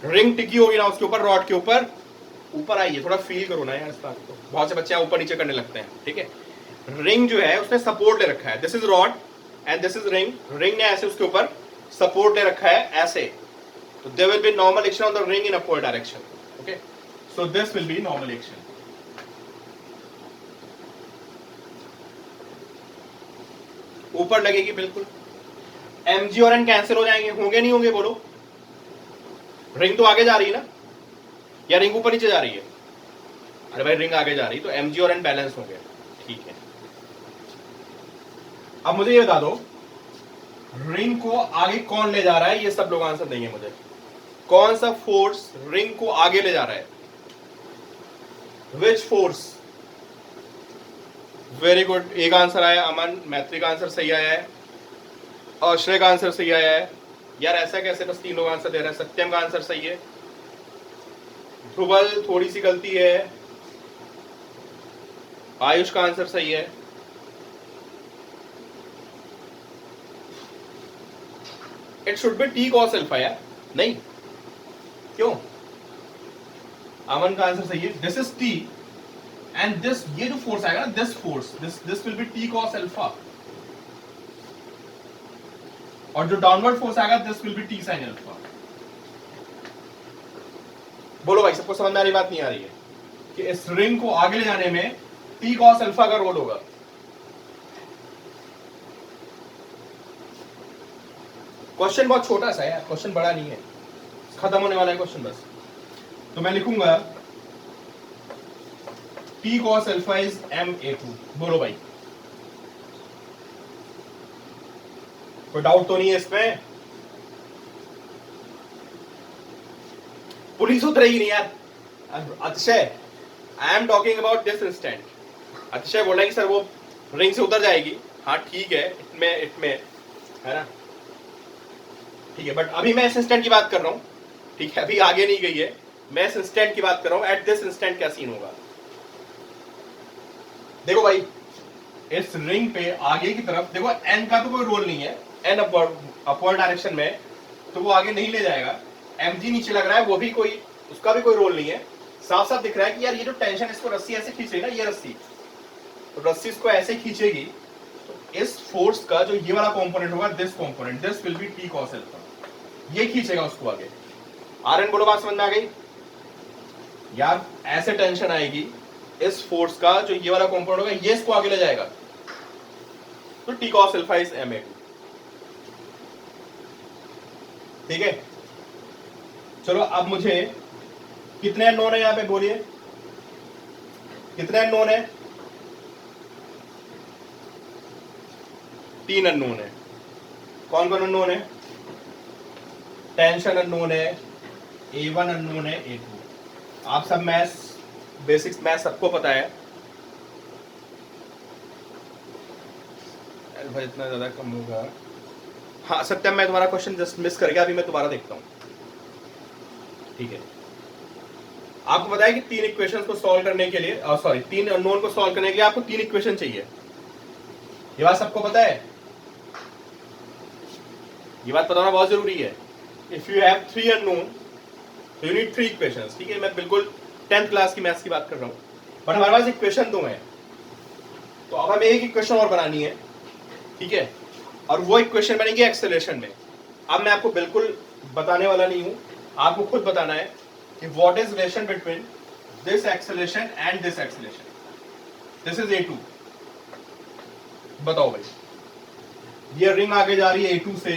रिंग टिकी होगी ना उसके ऊपर, रॉड के ऊपर, ऊपर आइए थोड़ा फील करो ना यार इस बात को, बहुत से बच्चे ऊपर नीचे करने लगते हैं, ठीक है। रिंग जो है उसने सपोर्ट ले रखा है, this is rod and this is ring, ring ने ऐसे उसके ऊपर सपोर्ट ले रखा है ऐसे, तो there will be normal action on the ring in upward direction, okay, so this will be normal action. ऊपर लगेगी बिल्कुल, mg और n कैंसिल हो जाएंगे, होंगे नहीं होंगे बोलो? रिंग तो आगे जा रही है ना, या रिंग ऊपर नीचे जा रही है? अरे भाई रिंग आगे जा रही है तो mg और n बैलेंस होंगे, ठीक है। अब मुझे ये बता दो रिंग को आगे कौन ले जा रहा है, ये सब लोग आंसर देंगे मुझे। कौन सा फोर्स रिंग को आगे ले जा रहा है? Which force? वेरी गुड, एक आंसर आया अमन, मैत्री का आंसर सही आया है, आश्रय का आंसर सही आया है। यार ऐसा कैसे बस 3 लोग आंसर दे रहे हैं? सत्यम का आंसर सही है, ध्रुवल थोड़ी सी गलती है, आयुष का आंसर सही है, it should be T cos alpha यार, नहीं क्यों? अमन का आंसर सही है, this is T and this, ये जो फोर्स आएगा ना, this force, this will B T cos alpha, और जो डाउनवर्ड फोर्स आएगा this will B T sine alpha. बोलो भाई सबको समझ में आ रही बात नहीं आ रही है कि इस रिंग को आगे ले जाने में टी कॉस अल्फा का रोल होगा? क्वेश्चन बहुत छोटा सा है यार, क्वेश्चन बड़ा नहीं है, खत्म होने वाला है क्वेश्चन बस। तो मैं लिखूंगा T cos alpha is ma2। बोलो भाई कोई डाउट तो नहीं है इसमें? पुलिस उतरेगी नहीं यार। अतिशय, I am talking about this instant. अतिशय बोल रहा है कि सर वो रिंग से उतर जाएगी, हाँ ठीक है, इट में है ना, ठीक है, बट अभी मैं इस इंस्टेंट की बात कर रहा हूं, ठीक है, अभी आगे नहीं गई है, मैं इस इंस्टेंट की बात कर रहा हूं, एट दिस इंस्टेंट क्या सीन होगा। देखो भाई इस रिंग पे आगे की तरफ देखो, एन का तो कोई रोल नहीं है, एन अपवर्ड डायरेक्शन में तो वो आगे नहीं ले जाएगा, mg नीचे लग रहा है, वो भी कोई, उसका भी कोई रोल नहीं है। साफ साफ दिख रहा है कि यार ये जो टेंशन, इसको रस्सी ऐसे खींच रही है ना, ये रस्सी, तो रस्सी इसको ऐसे खींचेगी, तो इस फोर्स का जो ये वाला कंपोनेंट होगा, this component, this will B T cos alpha, ये खींचेगा उसको आगे। आरएन बोलो बात समझ में आ गई? यार ऐसे टेंशन आएगी, इस फोर्स का जो ये वाला कंपोनेंट होगा ये इसको आगे ले जाएगा, तो T cos alpha is ma2, ठीक है। चलो अब मुझे कितने अननोन है यहां पे बोलिए, कितने अननोन है? 3 अननोन है। कौन कौन अननोन है? टेंशन अननोन है, a1 अननोन है, a2। आप सब मैथ्स, बेसिक्स मैथ्स सबको पता है भाई, इतना ज्यादा कम होगा। हाँ सत्यम, मैं तुम्हारा क्वेश्चन जस्ट मिस कर गया, अभी मैं दोबारा देखता हूँ, ठीक है। आपको पता है कि 3 इक्वेशंस को सॉल्व करने के लिए, सॉरी 3 अननोन को सॉल्व करने के लिए आपको 3 इक्वेशन चाहिए, ये बात सबको पता है? ये बात बताना बहुत जरूरी है। इफ यू हैव 3 अननोन तो यू नीड 3 इक्वेशंस, ठीक है। मैं बिल्कुल 10th क्लास की मैथ्स की बात कर रहा हूँ, बट हमारे पास इक्वेशन 2 है, तो अब हमें एक इक्वेशन और बनानी है, ठीक है, और वो इक्वेशन बनेगी एक्सेलरेशन में। अब मैं आपको बिल्कुल बताने वाला नहीं हूं, आपको खुद बताना है कि what is relation between this acceleration and this acceleration. This is A2, बताओ भाई, ये रिंग आगे जा रही है A2 से,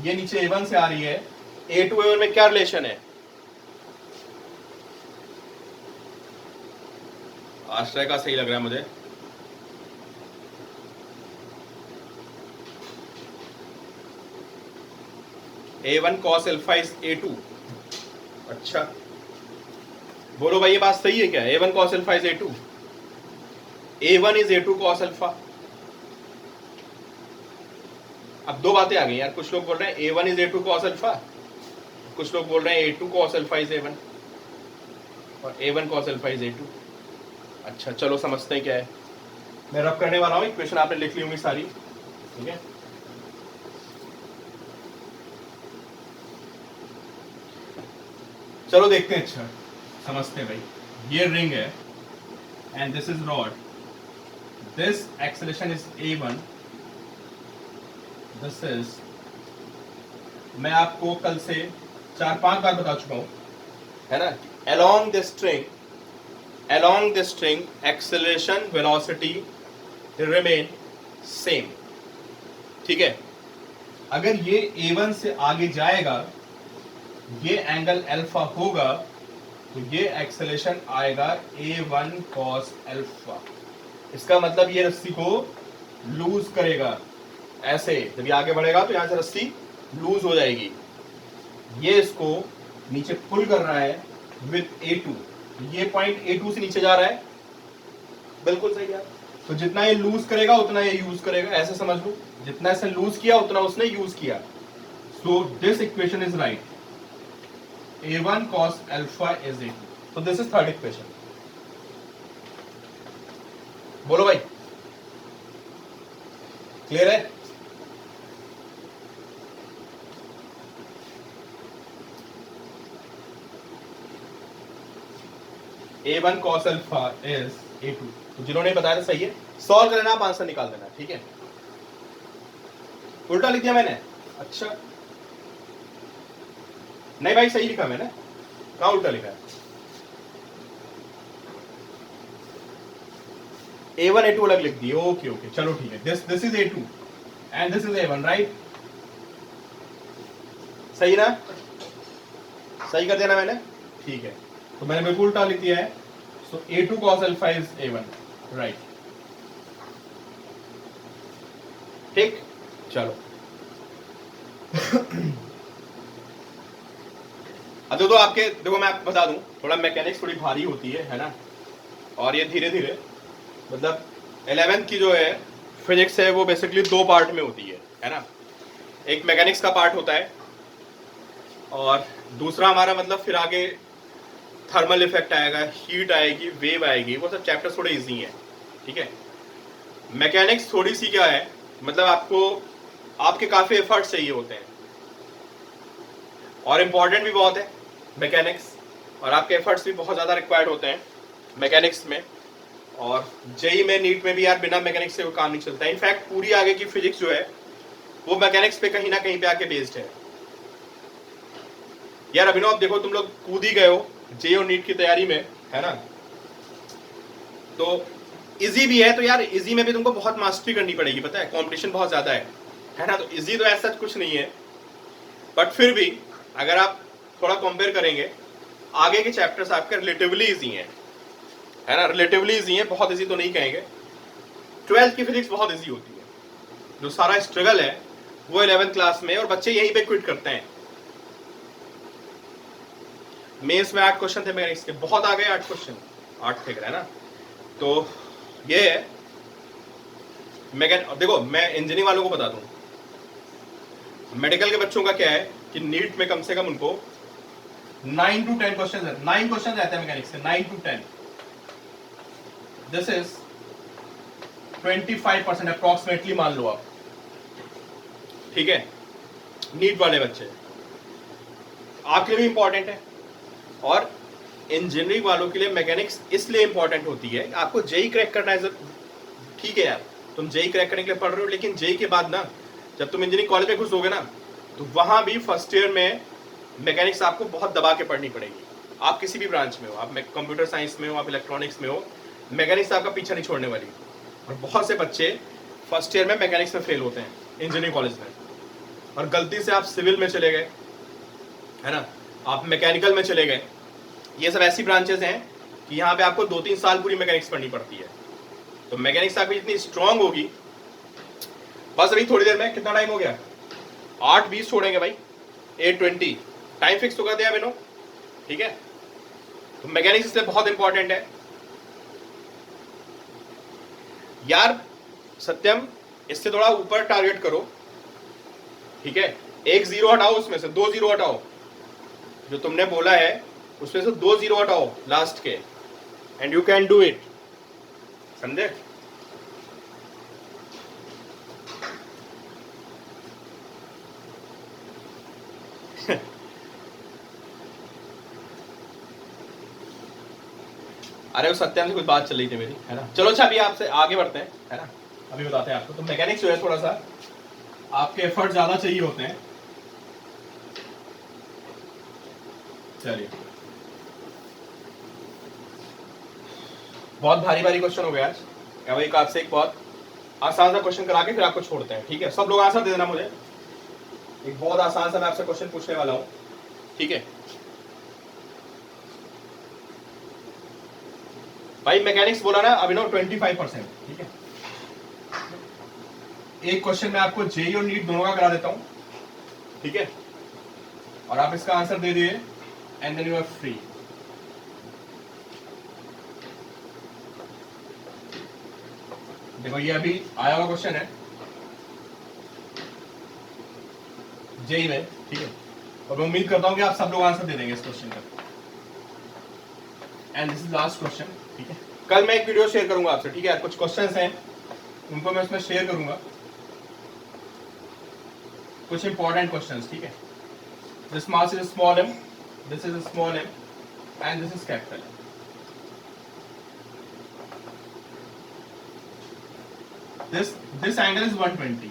ये नीचे A1 से आ रही है, A2 A1 में क्या रिलेशन है? आश्रय का सही लग रहा है मुझे। A1 cos alpha is A2। अच्छा, बोलो भाई ये बात सही है क्या? A1 cos alpha is A2, A1 is A2 cos alpha. अब दो बातें आ गई यार, कुछ लोग बोल रहे हैं A1 is A2 cos alpha, कुछ लोग बोल रहे हैं A2 cos alpha is A1 और A1 cos alpha is A2। अच्छा चलो समझते हैं क्या है। मैं रब करने वाला हूँ, इक्वेशन आपने लिख ली होंगी सारी, ठीक है। चलो देखते हैं, अच्छा समझते हैं भाई। ये रिंग है and this is rod, this acceleration is A1, this is, मैं आपको कल से 4-5 बार बता चुका हूं, है ना, along the string acceleration velocity remain same, ठीक है। अगर ये A1 से आगे जाएगा, ये एंगल अल्फा होगा, तो ये एक्सेलरेशन आएगा A1 cos अल्फा। इसका मतलब ये रस्सी को लूज करेगा, ऐसे जब ये आगे बढ़ेगा तो यहां से रस्सी लूज हो जाएगी, ये इसको नीचे पुल कर रहा है विथ A2, ये पॉइंट A2 से नीचे जा रहा है, बिल्कुल सही यार। तो जितना ये लूज करेगा उतना ये यूज करेगा, ऐसे समझ लो, जितना इसे लूज किया उतना उसने यूज किया। So this equation is right, A1 cos alpha is A2, so this is third equation। बोलो भाई, क्लियर है? A1 cos alpha is A2, तो जिन्होंने बताया था सही है, सॉल्व करना, आप आंसर निकाल देना, ठीक है। उल्टा लिख दिया मैंने, अच्छा नहीं भाई सही लिखा मैंने, कहां उल्टा लिखा है? A1 A2 अलग लिख दिए, ओके ओके चलो ठीक है। This is A2 and this is A1, right? सही ना, सही कर देना मैंने, ठीक है। तो मैंने बिल्कुल उल्टा लिख दिया है, सो A2 cos alpha is A1, right, ठीक। चलो अब तो आपके देखो, मैं आपको बता दूं, थोड़ा मैकेनिक्स थोड़ी भारी होती है ना, और ये धीरे धीरे, मतलब 11th की जो है फिजिक्स है वो बेसिकली 2 पार्ट में होती है ना। एक मैकेनिक्स का पार्ट होता है और दूसरा हमारा मतलब फिर आगे थर्मल इफेक्ट आएगा, हीट आएगी, वेव आएगी, वो सब चैप्टर थोड़े इजी हैं, ठीक है। मैकेनिक्स थोड़ी सी क्या है, मतलब आपको आपके काफ़ी एफर्ट्स चाहिए होते हैं और इम्पॉर्टेंट भी बहुत है मैकेनिक्स, और आपके एफर्ट्स भी बहुत ज़्यादा रिक्वायर्ड होते हैं मैकेनिक्स में। और जेई में, नीट में भी यार बिना मैकेनिक्स से वो काम नहीं चलता है। इनफैक्ट पूरी आगे की फिजिक्स जो है वो मैकेनिक्स पे कहीं ना कहीं पे आके बेस्ड है यार। अभिनव देखो, तुम लोग कूद ही गए हो जेई और नीट की तैयारी में, है ना, तो इजी भी है, तो यार इजी में भी तुमको बहुत मास्टरी करनी पड़ेगी, पता है कंपटीशन बहुत ज़्यादा है ना। तो इजी तो ऐसा कुछ नहीं है, बट फिर भी अगर आप थोड़ा कंपेयर करेंगे, आगे के चैप्टर्स आपके रिलेटिवली इजी हैं, है ना, रिलेटिवली इजी है, बहुत इजी तो नहीं कहेंगे। 12th की फिजिक्स बहुत इजी होती है, जो सारा स्ट्रगल है वो 11th क्लास में, और बच्चे यहीं पे क्विट करते हैं। मेंस में 8 क्वेश्चन थे मैकेनिक्स के, बहुत आ गए 8 क्वेश्चन, 8 थे, है ना। तो ये है देखो, मैं इंजीनियरिंग वालों को बता दूं, मेडिकल के बच्चों का क्या है कि नीट में कम से कम उनको 9 to 10 क्वेश्चन, 9 क्वेश्चन रहते हैं मैकेनिक्स से, 9 to 10। दिस इज 25% अप्रोक्सीमेटली मान लो आप, ठीक है। नीट वाले बच्चे आपके लिए भी इंपॉर्टेंट है, और इंजीनियरिंग वालों के लिए मैकेनिक्स इसलिए इंपॉर्टेंट होती है, आपको जेई क्रैक करना है, ठीक है यार, तुम जेई क्रैक करने के लिए पढ़ रहे हो, लेकिन जेई के बाद ना जब तुम इंजीनियरिंग कॉलेज में घुसोगे ना, तो वहां भी फर्स्ट ईयर में मैकेनिक्स आपको बहुत दबा के पढ़नी पड़ेगी। आप किसी भी ब्रांच में हो, आप कंप्यूटर साइंस में हो, आप इलेक्ट्रॉनिक्स में हो, मैकेनिक्स आपका पीछा नहीं छोड़ने वाली। और बहुत से बच्चे फर्स्ट ईयर में मैकेनिक्स में फेल होते हैं इंजीनियरिंग कॉलेज में, और गलती से आप सिविल में चले गए, है ना, आप मैकेनिकल में चले गए। ये सब ऐसी ब्रांचेस हैं कि यहाँ पे आपको 2-3 साल पूरी मैकेनिक्स पढ़नी पड़ती है। तो मैकेनिक्स आपकी जितनी स्ट्रांग होगी, बस अभी थोड़ी देर में, कितना टाइम हो गया, 8:20 छोड़ेंगे भाई, 8:20 टाइम फिक्स तो कर दिया मैंने, ठीक है। तो मैकेनिक्स इसलिए बहुत इंपॉर्टेंट है यार। सत्यम, इससे थोड़ा ऊपर टारगेट करो, ठीक है। एक जीरो हटाओ, उसमें से 2 जीरो हटाओ, जो तुमने बोला है उसमें से 2 जीरो हटाओ लास्ट के, and you can do it, समझे। अरे वो सत्यम से कुछ बात चल रही थी मेरी, है ना। चलो अच्छा, अभी आपसे आगे बढ़ते हैं, है ना। अभी बताते हैं आपको, तो मैकेनिक्स जो है थोड़ा सा आपके एफर्ट ज्यादा चाहिए होते हैं। चलिए, बहुत भारी भारी क्वेश्चन हो गया आज। अब एक आपसे एक बहुत आसान सा क्वेश्चन करा के फिर आपको छोड़ते हैं, ठीक है। सब लोग आंसर दे देना मुझे। एक बहुत आसान सा मैं आपसे क्वेश्चन पूछने वाला हूं, ठीक है भाई। मैकेनिक्स बोला ना अभिनव 25%, ठीक है। एक क्वेश्चन मैं आपको जेई और नीट दोनों का करा देता हूं, ठीक है, और आप इसका आंसर दे दिए, and then you are free. देखो ये अभी आया हुआ क्वेश्चन है जेई में, ठीक है, और मैं उम्मीद करता हूं कि आप सब लोग आंसर दे देंगे इस क्वेश्चन का। And this is last question, ठीक है। कल मैं एक वीडियो शेयर करूंगा आपसे, ठीक है। कुछ क्वेश्चंस हैं उनको मैं उसमें शेयर करूंगा, कुछ इंपॉर्टेंट क्वेश्चंस, ठीक है। This mass is small m, this is small m, and this is capital m. This angle is 120.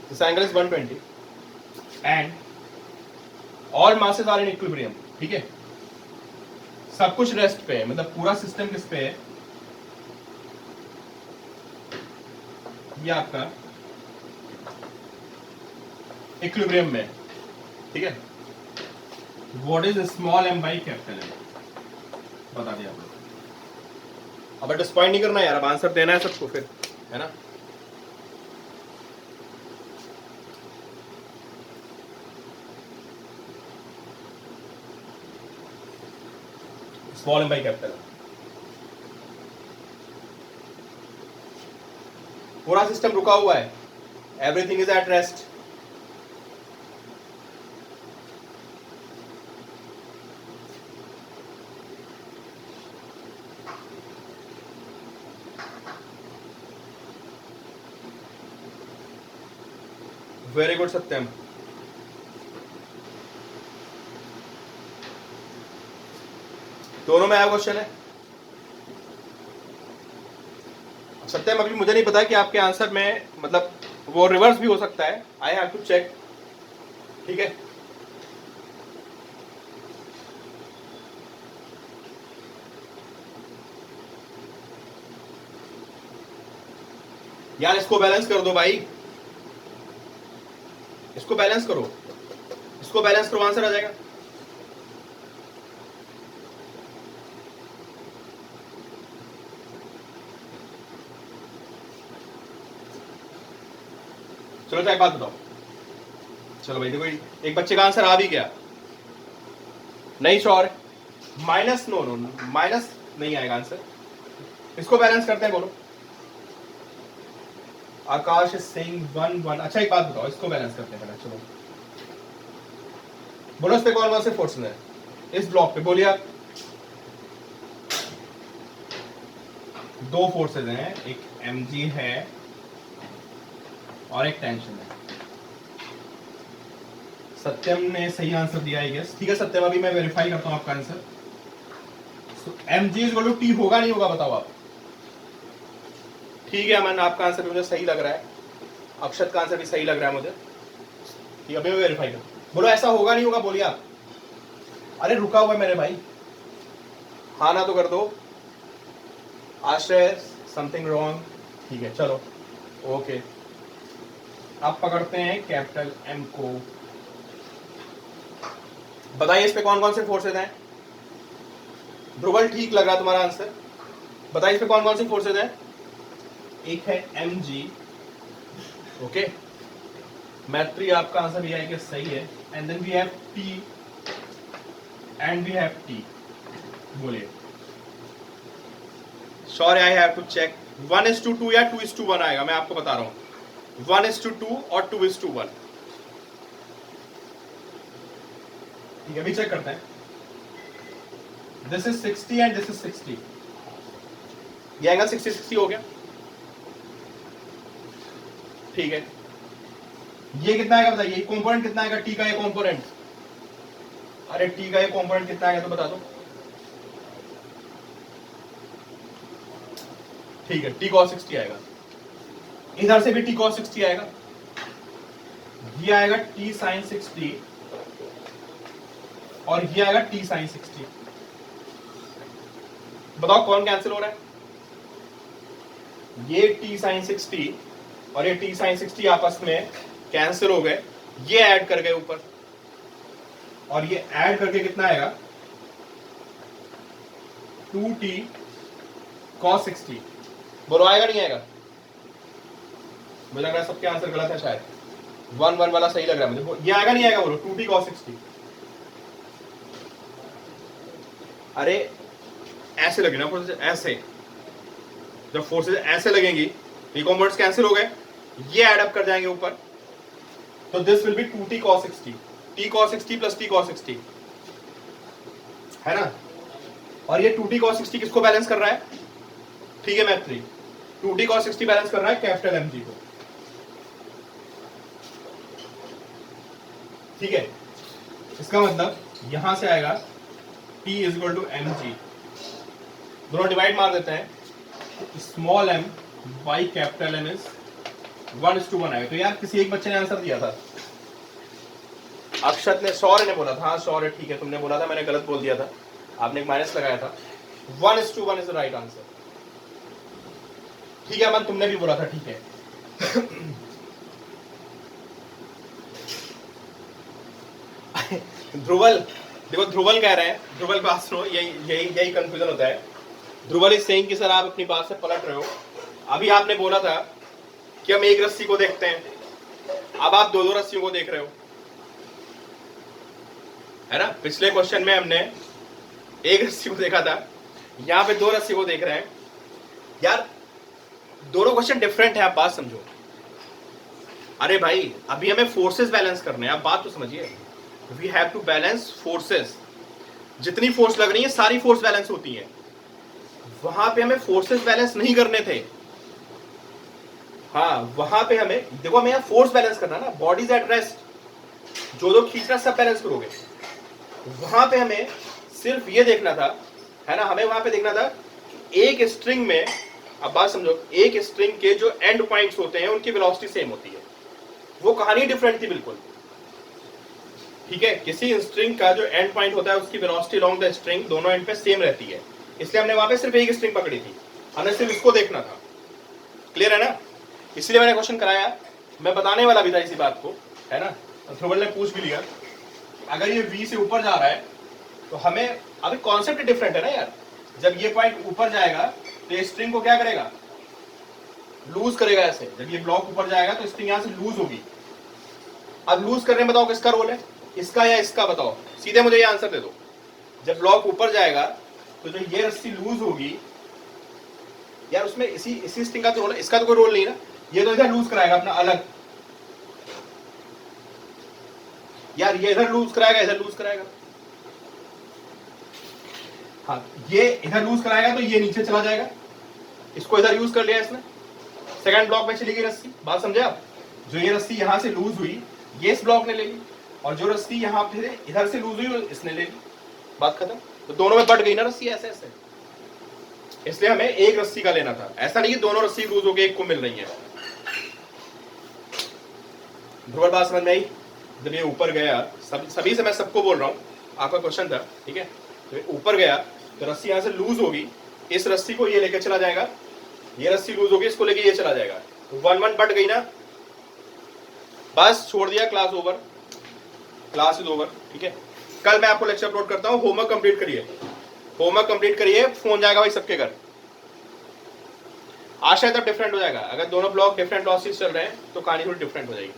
This angle is 120, and all masses are in equilibrium, ठीक है। सब कुछ रेस्ट पे है, मतलब पूरा सिस्टम किस पे है, ये आपका इक्विलिब्रियम में, ठीक है। What is small M by capital m, बता दिया आपको। अब डिसपॉइंट नहीं करना यार, अब आंसर देना है सबको फिर, है ना। स्मॉल एम बाई कैपिटल, पूरा सिस्टम रुका हुआ है, everything is at rest. Very good Satyam. दोनों में आया क्वेश्चन है सत्यम। अभी मुझे नहीं पता कि आपके आंसर में मतलब वो रिवर्स भी हो सकता है, आई हैव टू चेक, ठीक है। यार इसको बैलेंस कर दो भाई, इसको बैलेंस करो, इसको बैलेंस करो, आंसर आ जाएगा। चलो एक बात बताओ, चलो भाई देखो एक बच्चे का आंसर आ भी गया, नहीं sure, minus, no no minus नहीं आएगा आंसर, इसको बैलेंस करते हैं, बोलो। Akash is saying 1 1। अच्छा एक बात बताओ, इसको बैलेंस करते हैं पहले, चलो बोलो इस पे कौन से फोर्सेस है इस ब्लॉक पे, बोलिए आप। 2 फोर्सेस हैं, एक mg है और एक टेंशन है। सत्यम ने सही आंसर दिया है गेस, ठीक है सत्यम। अभी मैं वेरीफाई करता हूं आपका answer. mg is equal to t होगा नहीं होगा बताओ आप, ठीक है अमन, आपका आंसर भी मुझे सही लग रहा है, अक्षत का आंसर भी सही लग रहा है मुझे। ठीक है, अभी वेरीफाई कर, बोलो ऐसा होगा नहीं होगा, बोलिए आप। अरे रुका हुआ है मेरे भाई, हाँ ना तो कर दो। आश्रय समथिंग रॉन्ग, ठीक है चलो ओके। अब पकड़ते हैं कैपिटल एम को। बताइए इस पे कौन कौन से फोर्सेज हैं। ध्रुवल ठीक लग रहा तुम्हारा आंसर, बताइए इस पे कौन कौन से फोर्सेज हैं। एक है एम जी, ओके, मैत्री आपका आंसर भी है कि सही है। And then we have T and we have T, बोलिए। Sorry I have to check, 1:2 या 2:1 आएगा, मैं आपको बता रहा हूं 1:2 और 2:1। ठीक है अभी चेक करते हैं। This is 60 and this is 60, ये एंगल 60-60 हो गया। ठीक है, ये कितना आएगा बताइए, कंपोनेंट कितना आएगा टी का, ये कंपोनेंट, अरे टी का ये कंपोनेंट कितना आएगा तो बता दो। ठीक है, टी cos 60 आएगा, इधर से भी टी cos 60 आएगा, ये आएगा टी sin 60 और ये आएगा टी sin 60। बताओ कौन कैंसिल हो रहा है। ये टी sin 60 और ये टी sin 60 आपस में कैंसिल हो गए, ये ऐड कर गए ऊपर, और ये ऐड करके कितना आएगा 2t cos 60। बोलो आएगा नहीं आएगा। मुझे लग रहा है सबके आंसर गलत है शायद, 1-1 वाला सही लग रहा है मुझे। ये आएगा नहीं आएगा बोलो, 2t cos 60। अरे ऐसे लगे ना फोर्सेस, ऐसे जब फोर्सेस ऐसे लगेंगी ये कंपोनेंट्स कैंसिल हो गए, ये ऐड अप कर जाएंगे ऊपर, तो this will B 2t cos 60, t cos 60 plus t cos 60 है ना। और ये 2t cos 60 किसको बैलेंस कर रहा है, ठीक है मैत्री, 2t cos 60 बैलेंस कर रहा है कैपिटल एम जी को। ठीक है, इसका मतलब यहां से आएगा t is equal to m g, दोनों डिवाइड मार देते हैं, small m by capital M is 1:1 आएगा। तो यार किसी एक बच्चे ने आंसर दिया था, अक्षत ने, सौर्य ने बोला था, हाँ सौर्य ठीक है, तुमने बोला था, मैंने गलत बोल दिया था, आपने एक माइनस लगाया था। 1:1 इज द राइट आंसर। ठीक है अमन, तुमने भी बोला था, ठीक है। ध्रुवल, देखो ध्रुवल कह रहे हैं, ध्रुवल बात सुनो, यही कंफ्यूजन होता है। ध्रुवल इज सेइंग कि सर आप अपनी बात से पलट रहे हो, अभी आपने बोला था कि हम एक रस्सी को देखते हैं, अब आप दो रस्सियों को देख रहे हो, है ना। पिछले क्वेश्चन में हमने एक रस्सी को देखा था, यहाँ पे दो रस्सी को देख रहे हैं। यार दोनों क्वेश्चन डिफरेंट है, आप बात समझो। अरे भाई अभी हमें फोर्सेस बैलेंस करने हैं, आप बात तो समझिए। We have to balance forces, जितनी फोर्स लग रही है सारी फोर्स बैलेंस होती है, वहां पे हमें फोर्सेस बैलेंस नहीं करने थे। हाँ वहां पे हमें, देखो हमें यहाँ फोर्स बैलेंस करना ना, बॉडीज एट रेस्ट, जो खींचना सब बैलेंस करोगे। वहां पे हमें सिर्फ ये देखना था, है ना, हमें वहां पे देखना था एक स्ट्रिंग में, अब बात समझो, एक स्ट्रिंग के जो एंड पॉइंट्स होते हैं उनकी वेलोसिटी सेम होती है। वो कहानी डिफरेंट थी बिल्कुल, ठीक है। किसी स्ट्रिंग का जो एंड पॉइंट होता है उसकी वेलोसिटी अलोंग द स्ट्रिंग दोनों एंड पे सेम रहती है, इसलिए हमने वहां पे सिर्फ एक स्ट्रिंग पकड़ी थी, हमें सिर्फ इसको देखना था। क्लियर है ना, इसलिए मैंने क्वेश्चन कराया, मैं बताने वाला भी था इसी बात को, है ना। ध्रुवल ने पूछ भी लिया, अगर ये v से ऊपर जा रहा है तो हमें, अभी कॉन्सेप्ट डिफरेंट है ना यार, जब ये पॉइंट ऊपर जाएगा तो ये स्ट्रिंग को क्या करेगा, लूज करेगा ऐसे। जब ये ब्लॉक ऊपर जाएगा तो स्ट्रिंग यहां से लूज होगी। अब लूज करने में बताओ किसका रोल है, इसका या इसका, बताओ सीधे मुझे ये आंसर दे दो। जब ब्लॉक ऊपर जाएगा तो जो ये रस्सी लूज होगी यार, उसमें इसी स्ट्रिंग का तो रोल है, इसका तो कोई रोल नहीं ना, ये तो इधर लूज कराएगा अपना अलग यार, ये इधर लूज कराएगा, इधर लूज कराएगा, हाँ ये इधर लूज कराएगा तो ये नीचे चला जाएगा, इसको इधर यूज कर लिया इसने, सेकंड ब्लॉक में चली गई रस्सी। बात समझे आप, जो ये रस्सी यहां से लूज हुई ये इस ब्लॉक ने ले ली, और जो रस्सी यहाँ पे इधर से लूज हुई इसने ले ली, बात खत्म। तो दोनों में बट गई ना रस्सी, ऐसे ऐसे। इसलिए हमें एक रस्सी का लेना था, ऐसा नहीं कि दोनों रस्सी लूज होकर एक को मिल रही है। ध्रुव बात समझ में आई? जब ये ऊपर गया, सभी से मैं सबको बोल रहा हूँ, आपका क्वेश्चन था, ठीक है, तो ऊपर गया तो रस्सी यहाँ से लूज होगी, इस रस्सी को ये लेकर चला जाएगा, ये रस्सी लूज होगी, इसको लेके ये चला जाएगा, तो 1-1 बट गई ना, बस छोड़ दिया, class over, class is over, ठीक है। कल मैं आपको लेक्चर अपलोड करता हूँ, होमवर्क कंप्लीट करिए, होमवर्क कंप्लीट करिए, फोन जाएगा भाई सबके घर। आशा तब डिफरेंट हो जाएगा, अगर दोनों ब्लॉक डिफरेंट लॉसेस चल रहे हैं तो कहानी थोड़ी डिफरेंट हो जाएगी।